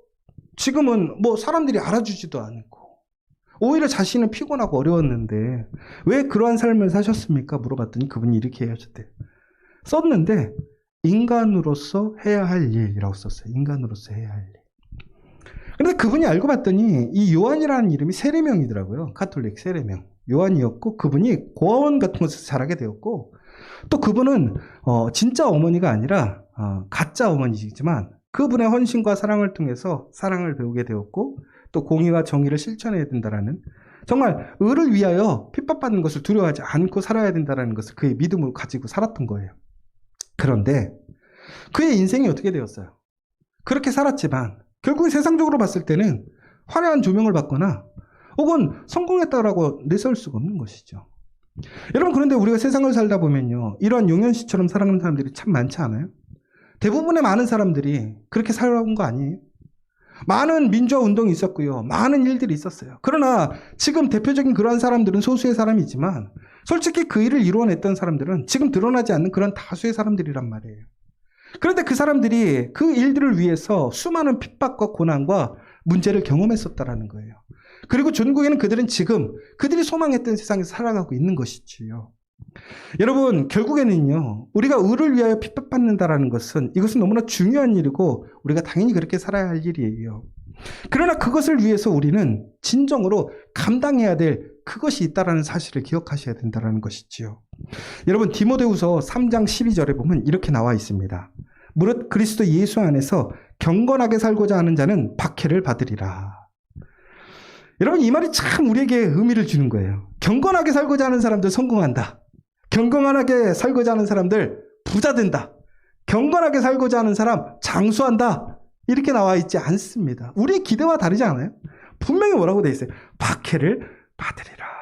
지금은 뭐 사람들이 알아주지도 않고 오히려 자신은 피곤하고 어려웠는데 왜 그러한 삶을 사셨습니까? 물어봤더니 그분이 이렇게 하셨대요. 썼는데 인간으로서 해야 할 일이라고 썼어요. 인간으로서 해야 할 일. 그런데 그분이 알고 봤더니 이 요한이라는 이름이 세례명이더라고요. 가톨릭 세례명. 요한이었고 그분이 고아원 같은 곳에서 자라게 되었고, 또 그분은 진짜 어머니가 아니라 가짜 어머니이지만 그분의 헌신과 사랑을 통해서 사랑을 배우게 되었고, 또 공의와 정의를 실천해야 된다라는, 정말 의를 위하여 핍박받는 것을 두려워하지 않고 살아야 된다라는 것을 그의 믿음으로 가지고 살았던 거예요. 그런데 그의 인생이 어떻게 되었어요? 그렇게 살았지만 결국 세상적으로 봤을 때는 화려한 조명을 받거나 혹은 성공했다라고 내세울 수가 없는 것이죠. 여러분, 그런데 우리가 세상을 살다 보면요, 이런 용현 씨처럼 살아가는 사람들이 참 많지 않아요? 대부분의 많은 사람들이 그렇게 살아온 거 아니에요? 많은 민주화 운동이 있었고요. 많은 일들이 있었어요. 그러나 지금 대표적인 그러한 사람들은 소수의 사람이지만 솔직히 그 일을 이루어냈던 사람들은 지금 드러나지 않는 그런 다수의 사람들이란 말이에요. 그런데 그 사람들이 그 일들을 위해서 수많은 핍박과 고난과 문제를 경험했었다라는 거예요. 그리고 전국에는 그들은 지금 그들이 소망했던 세상에서 살아가고 있는 것이지요. 여러분, 결국에는요, 우리가 의를 위하여 핍박받는다라는 것은 이것은 너무나 중요한 일이고 우리가 당연히 그렇게 살아야 할 일이에요. 그러나 그것을 위해서 우리는 진정으로 감당해야 될 그것이 있다라는 사실을 기억하셔야 된다는 것이지요. 여러분, 디모데후서 3장 12절에 보면 이렇게 나와 있습니다. 무릇 그리스도 예수 안에서 경건하게 살고자 하는 자는 박해를 받으리라. 여러분, 이 말이 참 우리에게 의미를 주는 거예요. 경건하게 살고자 하는 사람들 성공한다. 경건하게 살고자 하는 사람들 부자 된다. 경건하게 살고자 하는 사람 장수한다. 이렇게 나와 있지 않습니다. 우리의 기대와 다르지 않아요? 분명히 뭐라고 되어 있어요? 박해를 받으리라.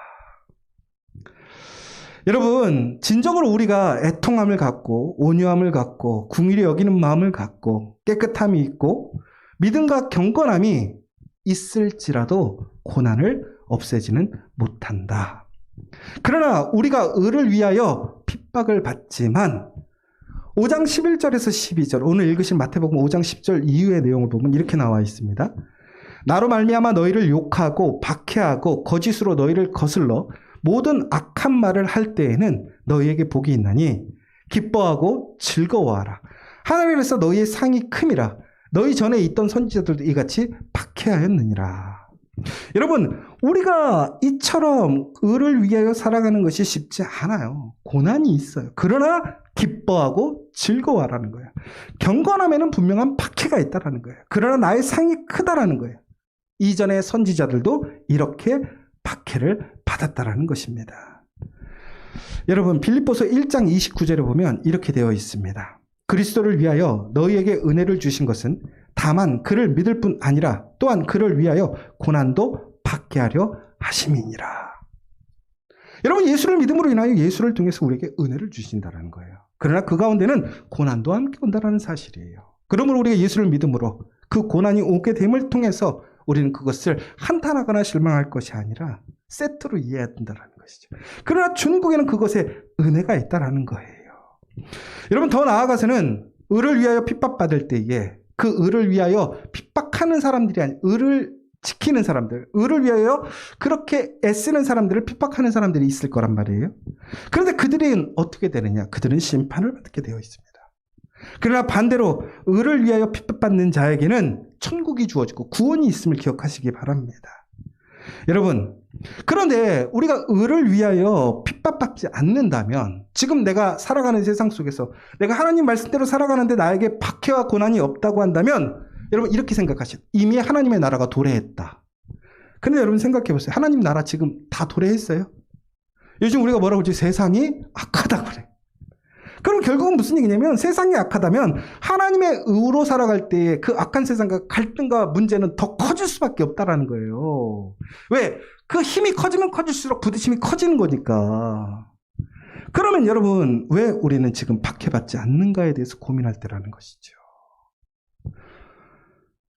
여러분, 진정으로 우리가 애통함을 갖고 온유함을 갖고 긍휼히 여기는 마음을 갖고 깨끗함이 있고 믿음과 경건함이 있을지라도 고난을 없애지는 못한다. 그러나 우리가 의를 위하여 핍박을 받지만 5장 11절에서 12절, 오늘 읽으신 마태복음 5장 10절 이후의 내용을 보면 이렇게 나와 있습니다. 나로 말미암아 너희를 욕하고 박해하고 거짓으로 너희를 거슬러 모든 악한 말을 할 때에는 너희에게 복이 있나니 기뻐하고 즐거워하라. 하늘에서 너희의 상이 큼이라. 너희 전에 있던 선지자들도 이같이 박해하였느니라. 여러분, 우리가 이처럼 의를 위하여 살아가는 것이 쉽지 않아요. 고난이 있어요. 그러나 기뻐하고 즐거워하라는 거예요. 경건함에는 분명한 박해가 있다라는 거예요. 그러나 나의 상이 크다라는 거예요. 이전의 선지자들도 이렇게 박해를 받았다라는 것입니다. 여러분, 빌립보서 1장 29절에 보면 이렇게 되어 있습니다. 그리스도를 위하여 너희에게 은혜를 주신 것은 다만 그를 믿을 뿐 아니라 또한 그를 위하여 고난도 받게 하려 하심이니라. 여러분, 예수를 믿음으로 인하여 예수를 통해서 우리에게 은혜를 주신다는 거예요. 그러나 그 가운데는 고난도 함께 온다는 사실이에요. 그러므로 우리가 예수를 믿음으로 그 고난이 오게 됨을 통해서 우리는 그것을 한탄하거나 실망할 것이 아니라 세트로 이해해야 된다는 것이죠. 그러나 중국에는 그것에 은혜가 있다는 거예요. 여러분, 더 나아가서는 의를 위하여 핍박받을 때에 그 의를 위하여 핍박하는 사람들이 아닌 의를 지키는 사람들, 의를 위하여 그렇게 애쓰는 사람들을 핍박하는 사람들이 있을 거란 말이에요. 그런데 그들은 어떻게 되느냐? 그들은 심판을 받게 되어 있습니다. 그러나 반대로 의를 위하여 핍박받는 자에게는 천국이 주어지고 구원이 있음을 기억하시기 바랍니다. 여러분, 그런데 우리가 의를 위하여 핍박받지 않는다면 지금 내가 살아가는 세상 속에서 내가 하나님 말씀대로 살아가는데 나에게 박해와 고난이 없다고 한다면 여러분, 이렇게 생각하시오. 이미 하나님의 나라가 도래했다. 그런데 여러분 생각해 보세요. 하나님 나라 지금 다 도래했어요? 요즘 우리가 뭐라고 그러지? 세상이 악하다 그래. 그럼 결국은 무슨 얘기냐면 세상이 악하다면 하나님의 의로 살아갈 때에 그 악한 세상과 갈등과 문제는 더 커질 수밖에 없다라는 거예요. 왜? 그 힘이 커지면 커질수록 부딪힘이 커지는 거니까. 그러면 여러분, 왜 우리는 지금 박해받지 않는가에 대해서 고민할 때라는 것이죠.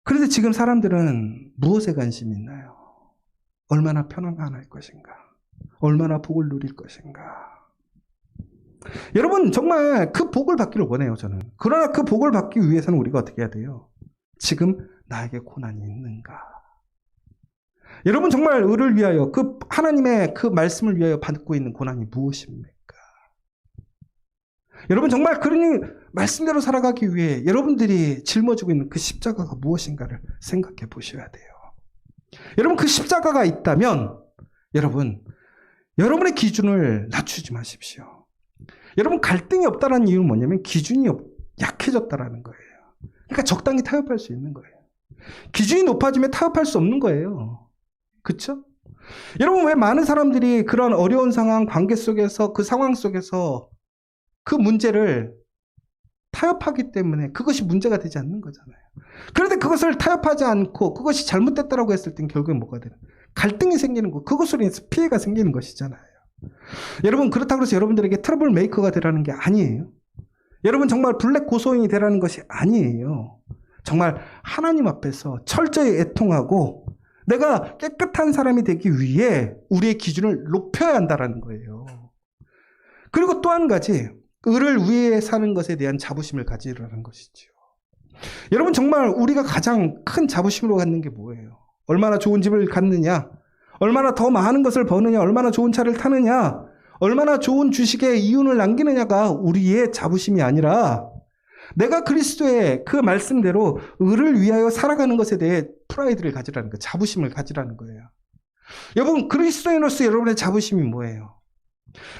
그런데 지금 사람들은 무엇에 관심이 있나요? 얼마나 편안할 것인가? 얼마나 복을 누릴 것인가? 여러분, 정말 그 복을 받기를 원해요, 저는. 그러나 그 복을 받기 위해서는 우리가 어떻게 해야 돼요? 지금 나에게 고난이 있는가? 여러분, 정말 의를 위하여 그 하나님의 그 말씀을 위하여 받고 있는 고난이 무엇입니까? 여러분, 정말 그러니 말씀대로 살아가기 위해 여러분들이 짊어지고 있는 그 십자가가 무엇인가를 생각해 보셔야 돼요. 여러분, 그 십자가가 있다면 여러분, 여러분의 기준을 낮추지 마십시오. 여러분, 갈등이 없다는 이유는 뭐냐면 기준이 약해졌다라는 거예요. 그러니까 적당히 타협할 수 있는 거예요. 기준이 높아지면 타협할 수 없는 거예요. 그렇죠? 여러분, 왜 많은 사람들이 그런 어려운 상황, 관계 속에서 그 상황 속에서 그 문제를 타협하기 때문에 그것이 문제가 되지 않는 거잖아요. 그런데 그것을 타협하지 않고 그것이 잘못됐다라고 했을 땐 결국엔 뭐가 되는 거예요? 갈등이 생기는 거, 그것으로 인해서 피해가 생기는 것이잖아요. 여러분, 그렇다고 해서 여러분들에게 트러블 메이커가 되라는 게 아니에요. 여러분, 정말 블랙 고소인이 되라는 것이 아니에요. 정말 하나님 앞에서 철저히 애통하고 내가 깨끗한 사람이 되기 위해 우리의 기준을 높여야 한다는 거예요. 그리고 또 한 가지, 의를 위해 사는 것에 대한 자부심을 가지라는 것이죠. 여러분, 정말 우리가 가장 큰 자부심으로 갖는 게 뭐예요? 얼마나 좋은 집을 갖느냐? 얼마나 더 많은 것을 버느냐? 얼마나 좋은 차를 타느냐? 얼마나 좋은 주식에 이윤을 남기느냐가 우리의 자부심이 아니라 내가 그리스도의 그 말씀대로 의를 위하여 살아가는 것에 대해 프라이드를 가지라는 거예요. 자부심을 가지라는 거예요. 여러분, 그리스도인으로서 여러분의 자부심이 뭐예요?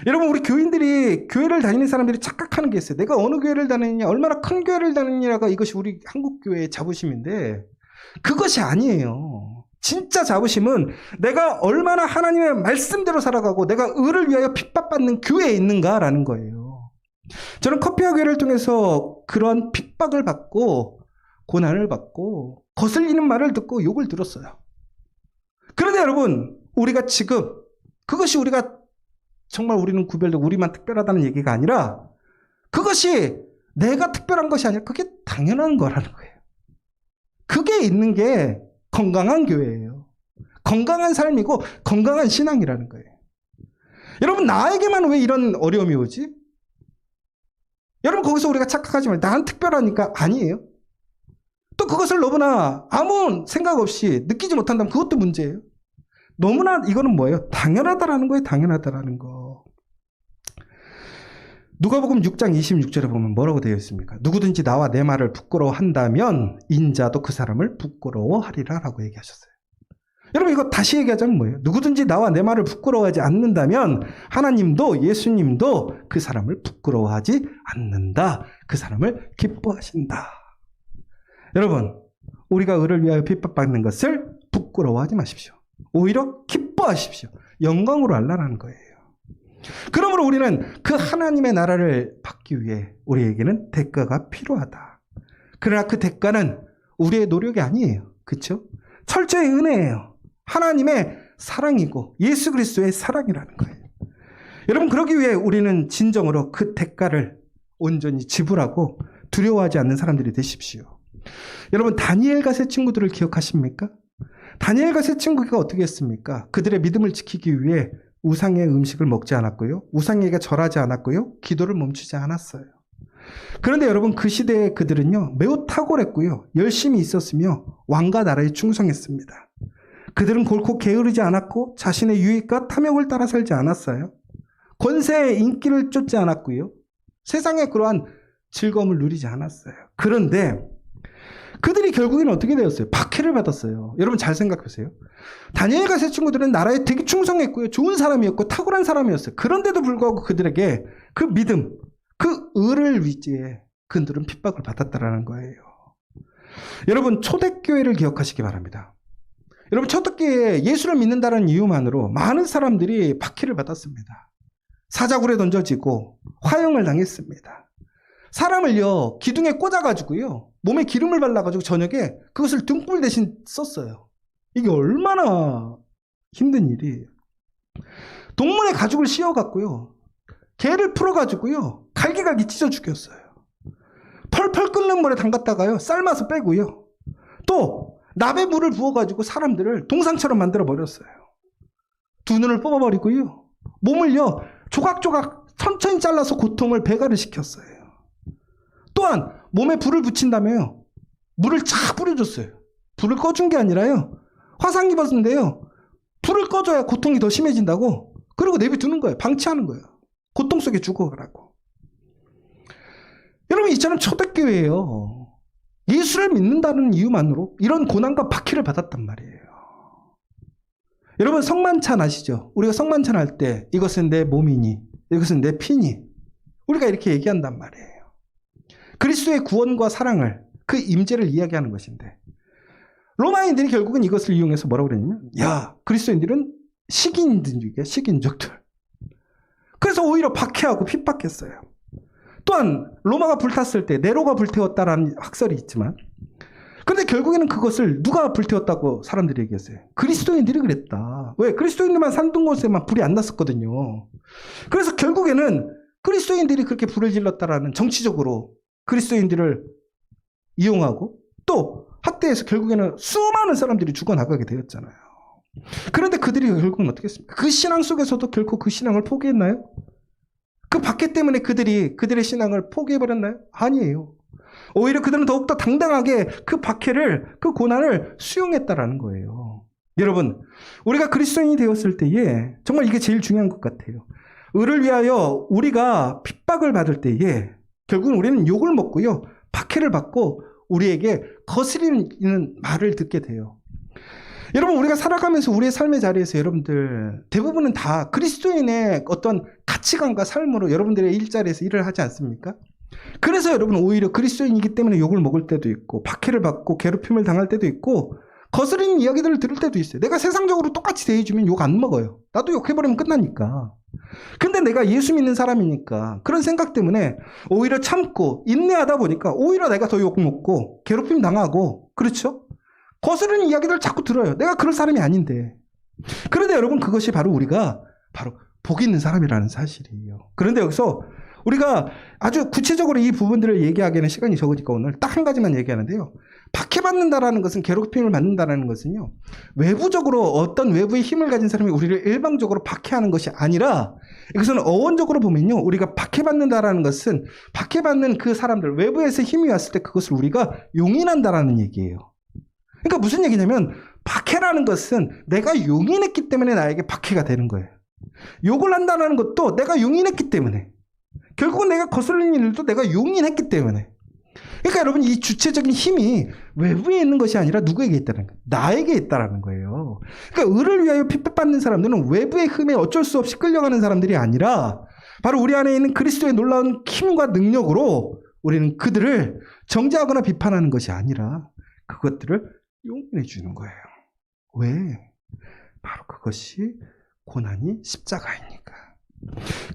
여러분, 우리 교인들이, 교회를 다니는 사람들이 착각하는 게 있어요. 내가 어느 교회를 다니느냐, 얼마나 큰 교회를 다니느냐가 이것이 우리 한국교회의 자부심인데 그것이 아니에요. 진짜 자부심은 내가 얼마나 하나님의 말씀대로 살아가고 내가 의를 위하여 핍박받는 교회에 있는가라는 거예요. 저는 커피와 교회를 통해서 그런 핍박을 받고 고난을 받고 거슬리는 말을 듣고 욕을 들었어요. 그런데 여러분, 우리가 지금 그것이 우리가 정말 우리는 구별되고 우리만 특별하다는 얘기가 아니라 그것이 내가 특별한 것이 아니라 그게 당연한 거라는 거예요. 그게 있는 게 건강한 교회예요. 건강한 삶이고 건강한 신앙이라는 거예요. 여러분, 나에게만 왜 이런 어려움이 오지? 여러분, 거기서 우리가 착각하지 말아요. 난 특별하니까. 아니에요. 또 그것을 너무나 아무 생각 없이 느끼지 못한다면 그것도 문제예요. 너무나 이거는 뭐예요? 당연하다라는 거예요. 당연하다라는 거. 누가복음 6장 26절에 보면 뭐라고 되어 있습니까? 누구든지 나와 내 말을 부끄러워한다면 인자도 그 사람을 부끄러워하리라 라고 얘기하셨어요. 여러분, 이거 다시 얘기하자면 뭐예요? 누구든지 나와 내 말을 부끄러워하지 않는다면 하나님도 예수님도 그 사람을 부끄러워하지 않는다. 그 사람을 기뻐하신다. 여러분, 우리가 의를 위하여 핍박받는 것을 부끄러워하지 마십시오. 오히려 기뻐하십시오. 영광으로 알라라는 거예요. 그러므로 우리는 그 하나님의 나라를 받기 위해 우리에게는 대가가 필요하다. 그러나 그 대가는 우리의 노력이 아니에요. 그렇죠? 철저히 은혜예요. 하나님의 사랑이고 예수 그리스도의 사랑이라는 거예요. 여러분, 그러기 위해 우리는 진정으로 그 대가를 온전히 지불하고 두려워하지 않는 사람들이 되십시오. 여러분, 다니엘과 세 친구들을 기억하십니까? 다니엘과 세 친구가 어떻게 했습니까? 그들의 믿음을 지키기 위해 우상의 음식을 먹지 않았고요. 우상에게 절하지 않았고요. 기도를 멈추지 않았어요. 그런데 여러분, 그 시대의 그들은요, 매우 탁월했고요. 열심히 있었으며 왕과 나라에 충성했습니다. 그들은 골고 게으르지 않았고 자신의 유익과 탐욕을 따라 살지 않았어요. 권세의 인기를 쫓지 않았고요. 세상의 그러한 즐거움을 누리지 않았어요. 그런데 그들이 결국에는 어떻게 되었어요? 박해를 받았어요. 여러분, 잘 생각하세요. 다니엘과 세 친구들은 나라에 되게 충성했고요. 좋은 사람이었고 탁월한 사람이었어요. 그런데도 불구하고 그들에게 그 믿음, 그 의를 위지에 그들은 핍박을 받았다라는 거예요. 여러분, 초대교회를 기억하시기 바랍니다. 여러분, 초대교회에 예수를 믿는다는 이유만으로 많은 사람들이 박해를 받았습니다. 사자굴에 던져지고 화형을 당했습니다. 사람을요, 기둥에 꽂아가지고요, 몸에 기름을 발라가지고 저녁에 그것을 등불 대신 썼어요. 이게 얼마나 힘든 일이에요. 동물의 가죽을 씌워갖고요, 개를 풀어가지고요, 갈기갈기 찢어 죽였어요. 펄펄 끓는 물에 담갔다가요, 삶아서 빼고요, 또 납에 물을 부어가지고 사람들을 동상처럼 만들어 버렸어요. 두 눈을 뽑아버리고요, 몸을요, 조각조각 천천히 잘라서 고통을 배가를 시켰어요. 또한 몸에 불을 붙인다며요, 물을 쫙 뿌려줬어요. 불을 꺼준 게 아니라요, 화상 입었는데요, 불을 꺼줘야 고통이 더 심해진다고, 그리고 내비두는 거예요. 방치하는 거예요. 고통 속에 죽어가라고. 여러분, 이처럼 초대교회예요. 예수를 믿는다는 이유만으로 이런 고난과 박해를 받았단 말이에요. 여러분, 성만찬 아시죠? 우리가 성만찬 할 때 이것은 내 몸이니, 이것은 내 피니, 우리가 이렇게 얘기한단 말이에요. 그리스도의 구원과 사랑을, 그 임재를 이야기하는 것인데, 로마인들이 결국은 이것을 이용해서 뭐라고 그랬냐면, 야, 그리스도인들은 식인들이게, 식인족들. 그래서 오히려 박해하고 핍박했어요. 또한 로마가 불탔을 때 네로가 불태웠다라는 학설이 있지만, 근데 결국에는 그것을 누가 불태웠다고 사람들이 얘기했어요? 그리스도인들이 그랬다. 왜? 그리스도인들만 산둔 곳에만 불이 안 났었거든요. 그래서 결국에는 그리스도인들이 그렇게 불을 질렀다라는, 정치적으로 그리스도인들을 이용하고 또 학대해서 결국에는 수많은 사람들이 죽어나가게 되었잖아요. 그런데 그들이 결국은 어떻게 했습니까? 그 신앙 속에서도 결코 그 신앙을 포기했나요? 그 박해 때문에 그들의 신앙을 포기해버렸나요? 아니에요. 오히려 그들은 더욱더 당당하게 그 박해를, 그 고난을 수용했다라는 거예요. 여러분, 우리가 그리스도인이 되었을 때에 정말 이게 제일 중요한 것 같아요. 의를 위하여 우리가 핍박을 받을 때에 결국은 우리는 욕을 먹고요, 박해를 받고 우리에게 거스리는 말을 듣게 돼요. 여러분, 우리가 살아가면서 우리의 삶의 자리에서 여러분들 대부분은 다 그리스도인의 어떤 가치관과 삶으로 여러분들의 일자리에서 일을 하지 않습니까? 그래서 여러분 오히려 그리스도인이기 때문에 욕을 먹을 때도 있고 박해를 받고 괴롭힘을 당할 때도 있고 거스르는 이야기들을 들을 때도 있어요. 내가 세상적으로 똑같이 대해주면 욕 안 먹어요. 나도 욕해버리면 끝나니까. 근데 내가 예수 믿는 사람이니까 그런 생각 때문에 오히려 참고 인내하다 보니까 오히려 내가 더 욕 먹고 괴롭힘 당하고, 그렇죠? 거스르는 이야기들을 자꾸 들어요. 내가 그럴 사람이 아닌데. 그런데 여러분, 그것이 바로 우리가 바로 복 있는 사람이라는 사실이에요. 그런데 여기서 우리가 아주 구체적으로 이 부분들을 얘기하기에는 시간이 적으니까 오늘 딱 한 가지만 얘기하는데요. 박해받는다라는 것은, 괴롭힘을 받는다라는 것은요, 외부적으로 어떤 외부의 힘을 가진 사람이 우리를 일방적으로 박해하는 것이 아니라, 이것은 어원적으로 보면요, 우리가 박해받는다라는 것은 박해받는 그 사람들, 외부에서 힘이 왔을 때 그것을 우리가 용인한다라는 얘기예요. 그러니까 무슨 얘기냐면, 박해라는 것은 내가 용인했기 때문에 나에게 박해가 되는 거예요. 욕을 한다는 것도 내가 용인했기 때문에, 결국은 내가 거슬리는 일도 내가 용인했기 때문에. 그러니까 여러분, 이 주체적인 힘이 외부에 있는 것이 아니라 누구에게 있다는 거예요? 나에게 있다는 거예요. 그러니까 의를 위하여 핍박받는 사람들은 외부의 흠에 어쩔 수 없이 끌려가는 사람들이 아니라 바로 우리 안에 있는 그리스도의 놀라운 힘과 능력으로 우리는 그들을 정죄하거나 비판하는 것이 아니라 그것들을 용인해 주는 거예요. 왜? 바로 그것이 고난이 십자가이니까.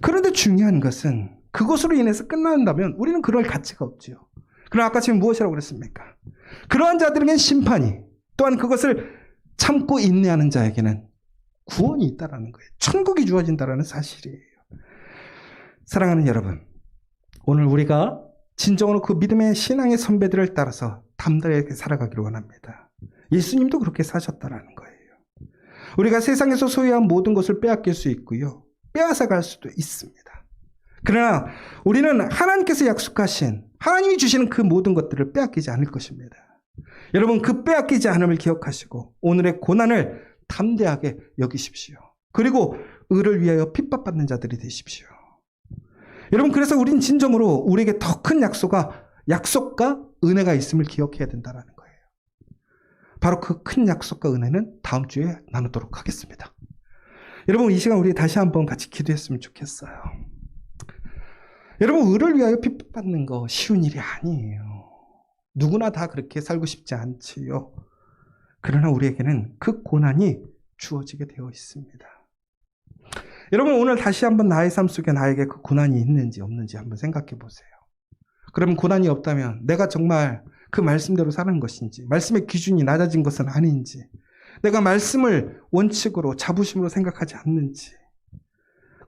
그런데 중요한 것은 그것으로 인해서 끝난다면 우리는 그럴 가치가 없지요. 그러나 아까 지금 무엇이라고 그랬습니까? 그러한 자들에게는 심판이, 또한 그것을 참고 인내하는 자에게는 구원이 있다는 거예요. 천국이 주어진다는 사실이에요. 사랑하는 여러분, 오늘 우리가 진정으로 그 믿음의 신앙의 선배들을 따라서 담대하게 살아가기를 원합니다. 예수님도 그렇게 사셨다는 거예요. 우리가 세상에서 소유한 모든 것을 빼앗길 수 있고요, 빼앗아갈 수도 있습니다. 그러나 우리는 하나님께서 약속하신, 하나님이 주시는 그 모든 것들을 빼앗기지 않을 것입니다. 여러분, 그 빼앗기지 않음을 기억하시고 오늘의 고난을 담대하게 여기십시오. 그리고 의를 위하여 핍박받는 자들이 되십시오. 여러분, 그래서 우린 진정으로 우리에게 더 큰 약속과 은혜가 있음을 기억해야 된다는 거예요. 바로 그 큰 약속과 은혜는 다음 주에 나누도록 하겠습니다. 여러분, 이 시간 우리 다시 한번 같이 기도했으면 좋겠어요. 여러분, 의를 위하여 핍박받는 거 쉬운 일이 아니에요. 누구나 다 그렇게 살고 싶지 않지요. 그러나 우리에게는 그 고난이 주어지게 되어 있습니다. 여러분, 오늘 다시 한번 나의 삶 속에 나에게 그 고난이 있는지 없는지 한번 생각해 보세요. 그러면 고난이 없다면 내가 정말 그 말씀대로 사는 것인지, 말씀의 기준이 낮아진 것은 아닌지, 내가 말씀을 원칙으로 자부심으로 생각하지 않는지,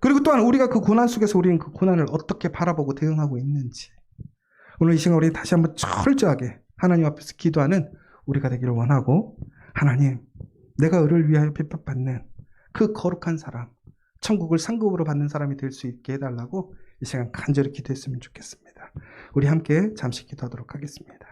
그리고 또한 우리가 그 고난 속에서 우리는 그 고난을 어떻게 바라보고 대응하고 있는지, 오늘 이 시간 우리 다시 한번 철저하게 하나님 앞에서 기도하는 우리가 되기를 원하고, 하나님, 내가 의를 위하여 핍박받는 그 거룩한 사람, 천국을 상급으로 받는 사람이 될 수 있게 해달라고 이 시간 간절히 기도했으면 좋겠습니다. 우리 함께 잠시 기도하도록 하겠습니다.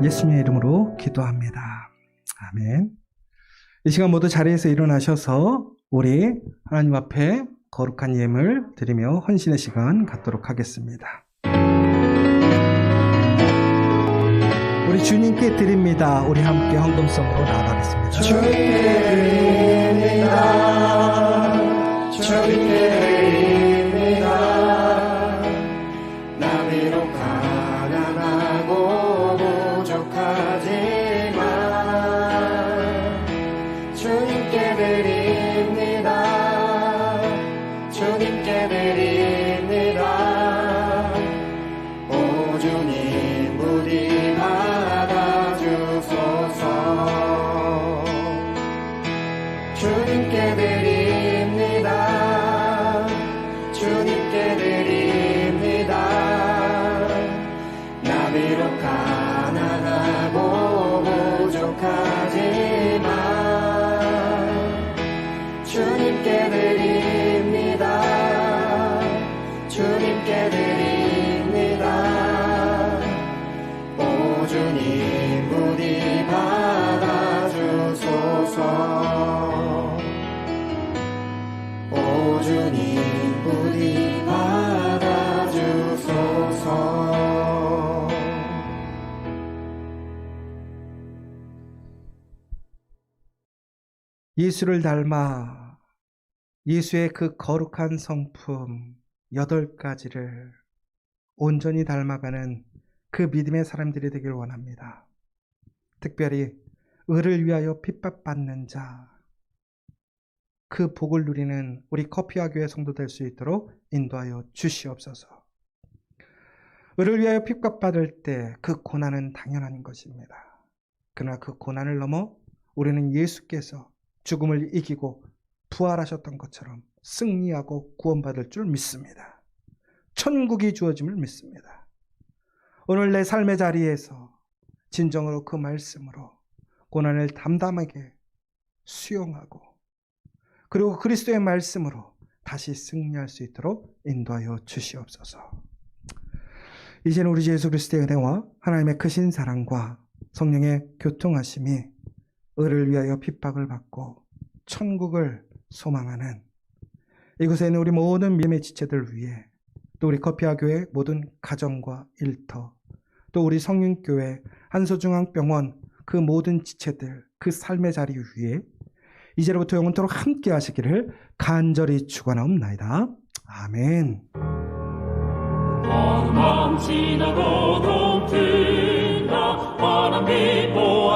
예수님의 이름으로 기도합니다. 아멘. 이 시간 모두 자리에서 일어나셔서 우리 하나님 앞에 거룩한 예물 드리며 헌신의 시간 갖도록 하겠습니다. 우리 주님께 드립니다. 우리 함께 헌금성으로 나아가겠습니다. 주님께 드립니다. 주님께 드립니다. 나 비록 가난하고 부족하지만 주님께 드립니다. 주님께 드립니다. 오 주님 부디 받아주소서. 주님께 드립니다. 오 주님 부디 받아주소서. 예수를 닮아 예수의 그 거룩한 성품 8가지를 온전히 닮아가는 그 믿음의 사람들이 되길 원합니다. 특별히 의를 위하여 핍박받는 자, 그 복을 누리는 우리 커피와 교회 성도 될 수 있도록 인도하여 주시옵소서. 의를 위하여 핍박받을 때 그 고난은 당연한 것입니다. 그러나 그 고난을 넘어 우리는 예수께서 죽음을 이기고 부활하셨던 것처럼 승리하고 구원받을 줄 믿습니다. 천국이 주어짐을 믿습니다. 오늘 내 삶의 자리에서 진정으로 그 말씀으로 고난을 담담하게 수용하고 그리고 그리스도의 말씀으로 다시 승리할 수 있도록 인도하여 주시옵소서. 이제는 우리 주 예수 그리스도의 은혜와 하나님의 크신 사랑과 성령의 교통하심이 의를 위하여 핍박을 받고 천국을 소망하는 이곳에 있는 우리 모든 믿음의 지체들 위해, 또 우리 커피와 교회 모든 가정과 일터, 또 우리 성령교회 한소중앙병원 그 모든 지체들 그 삶의 자리 위에 이제로부터 영원토록 함께 하시기를 간절히 축원하옵나이다. 아멘. 밤 지나고 동트나 바람 비고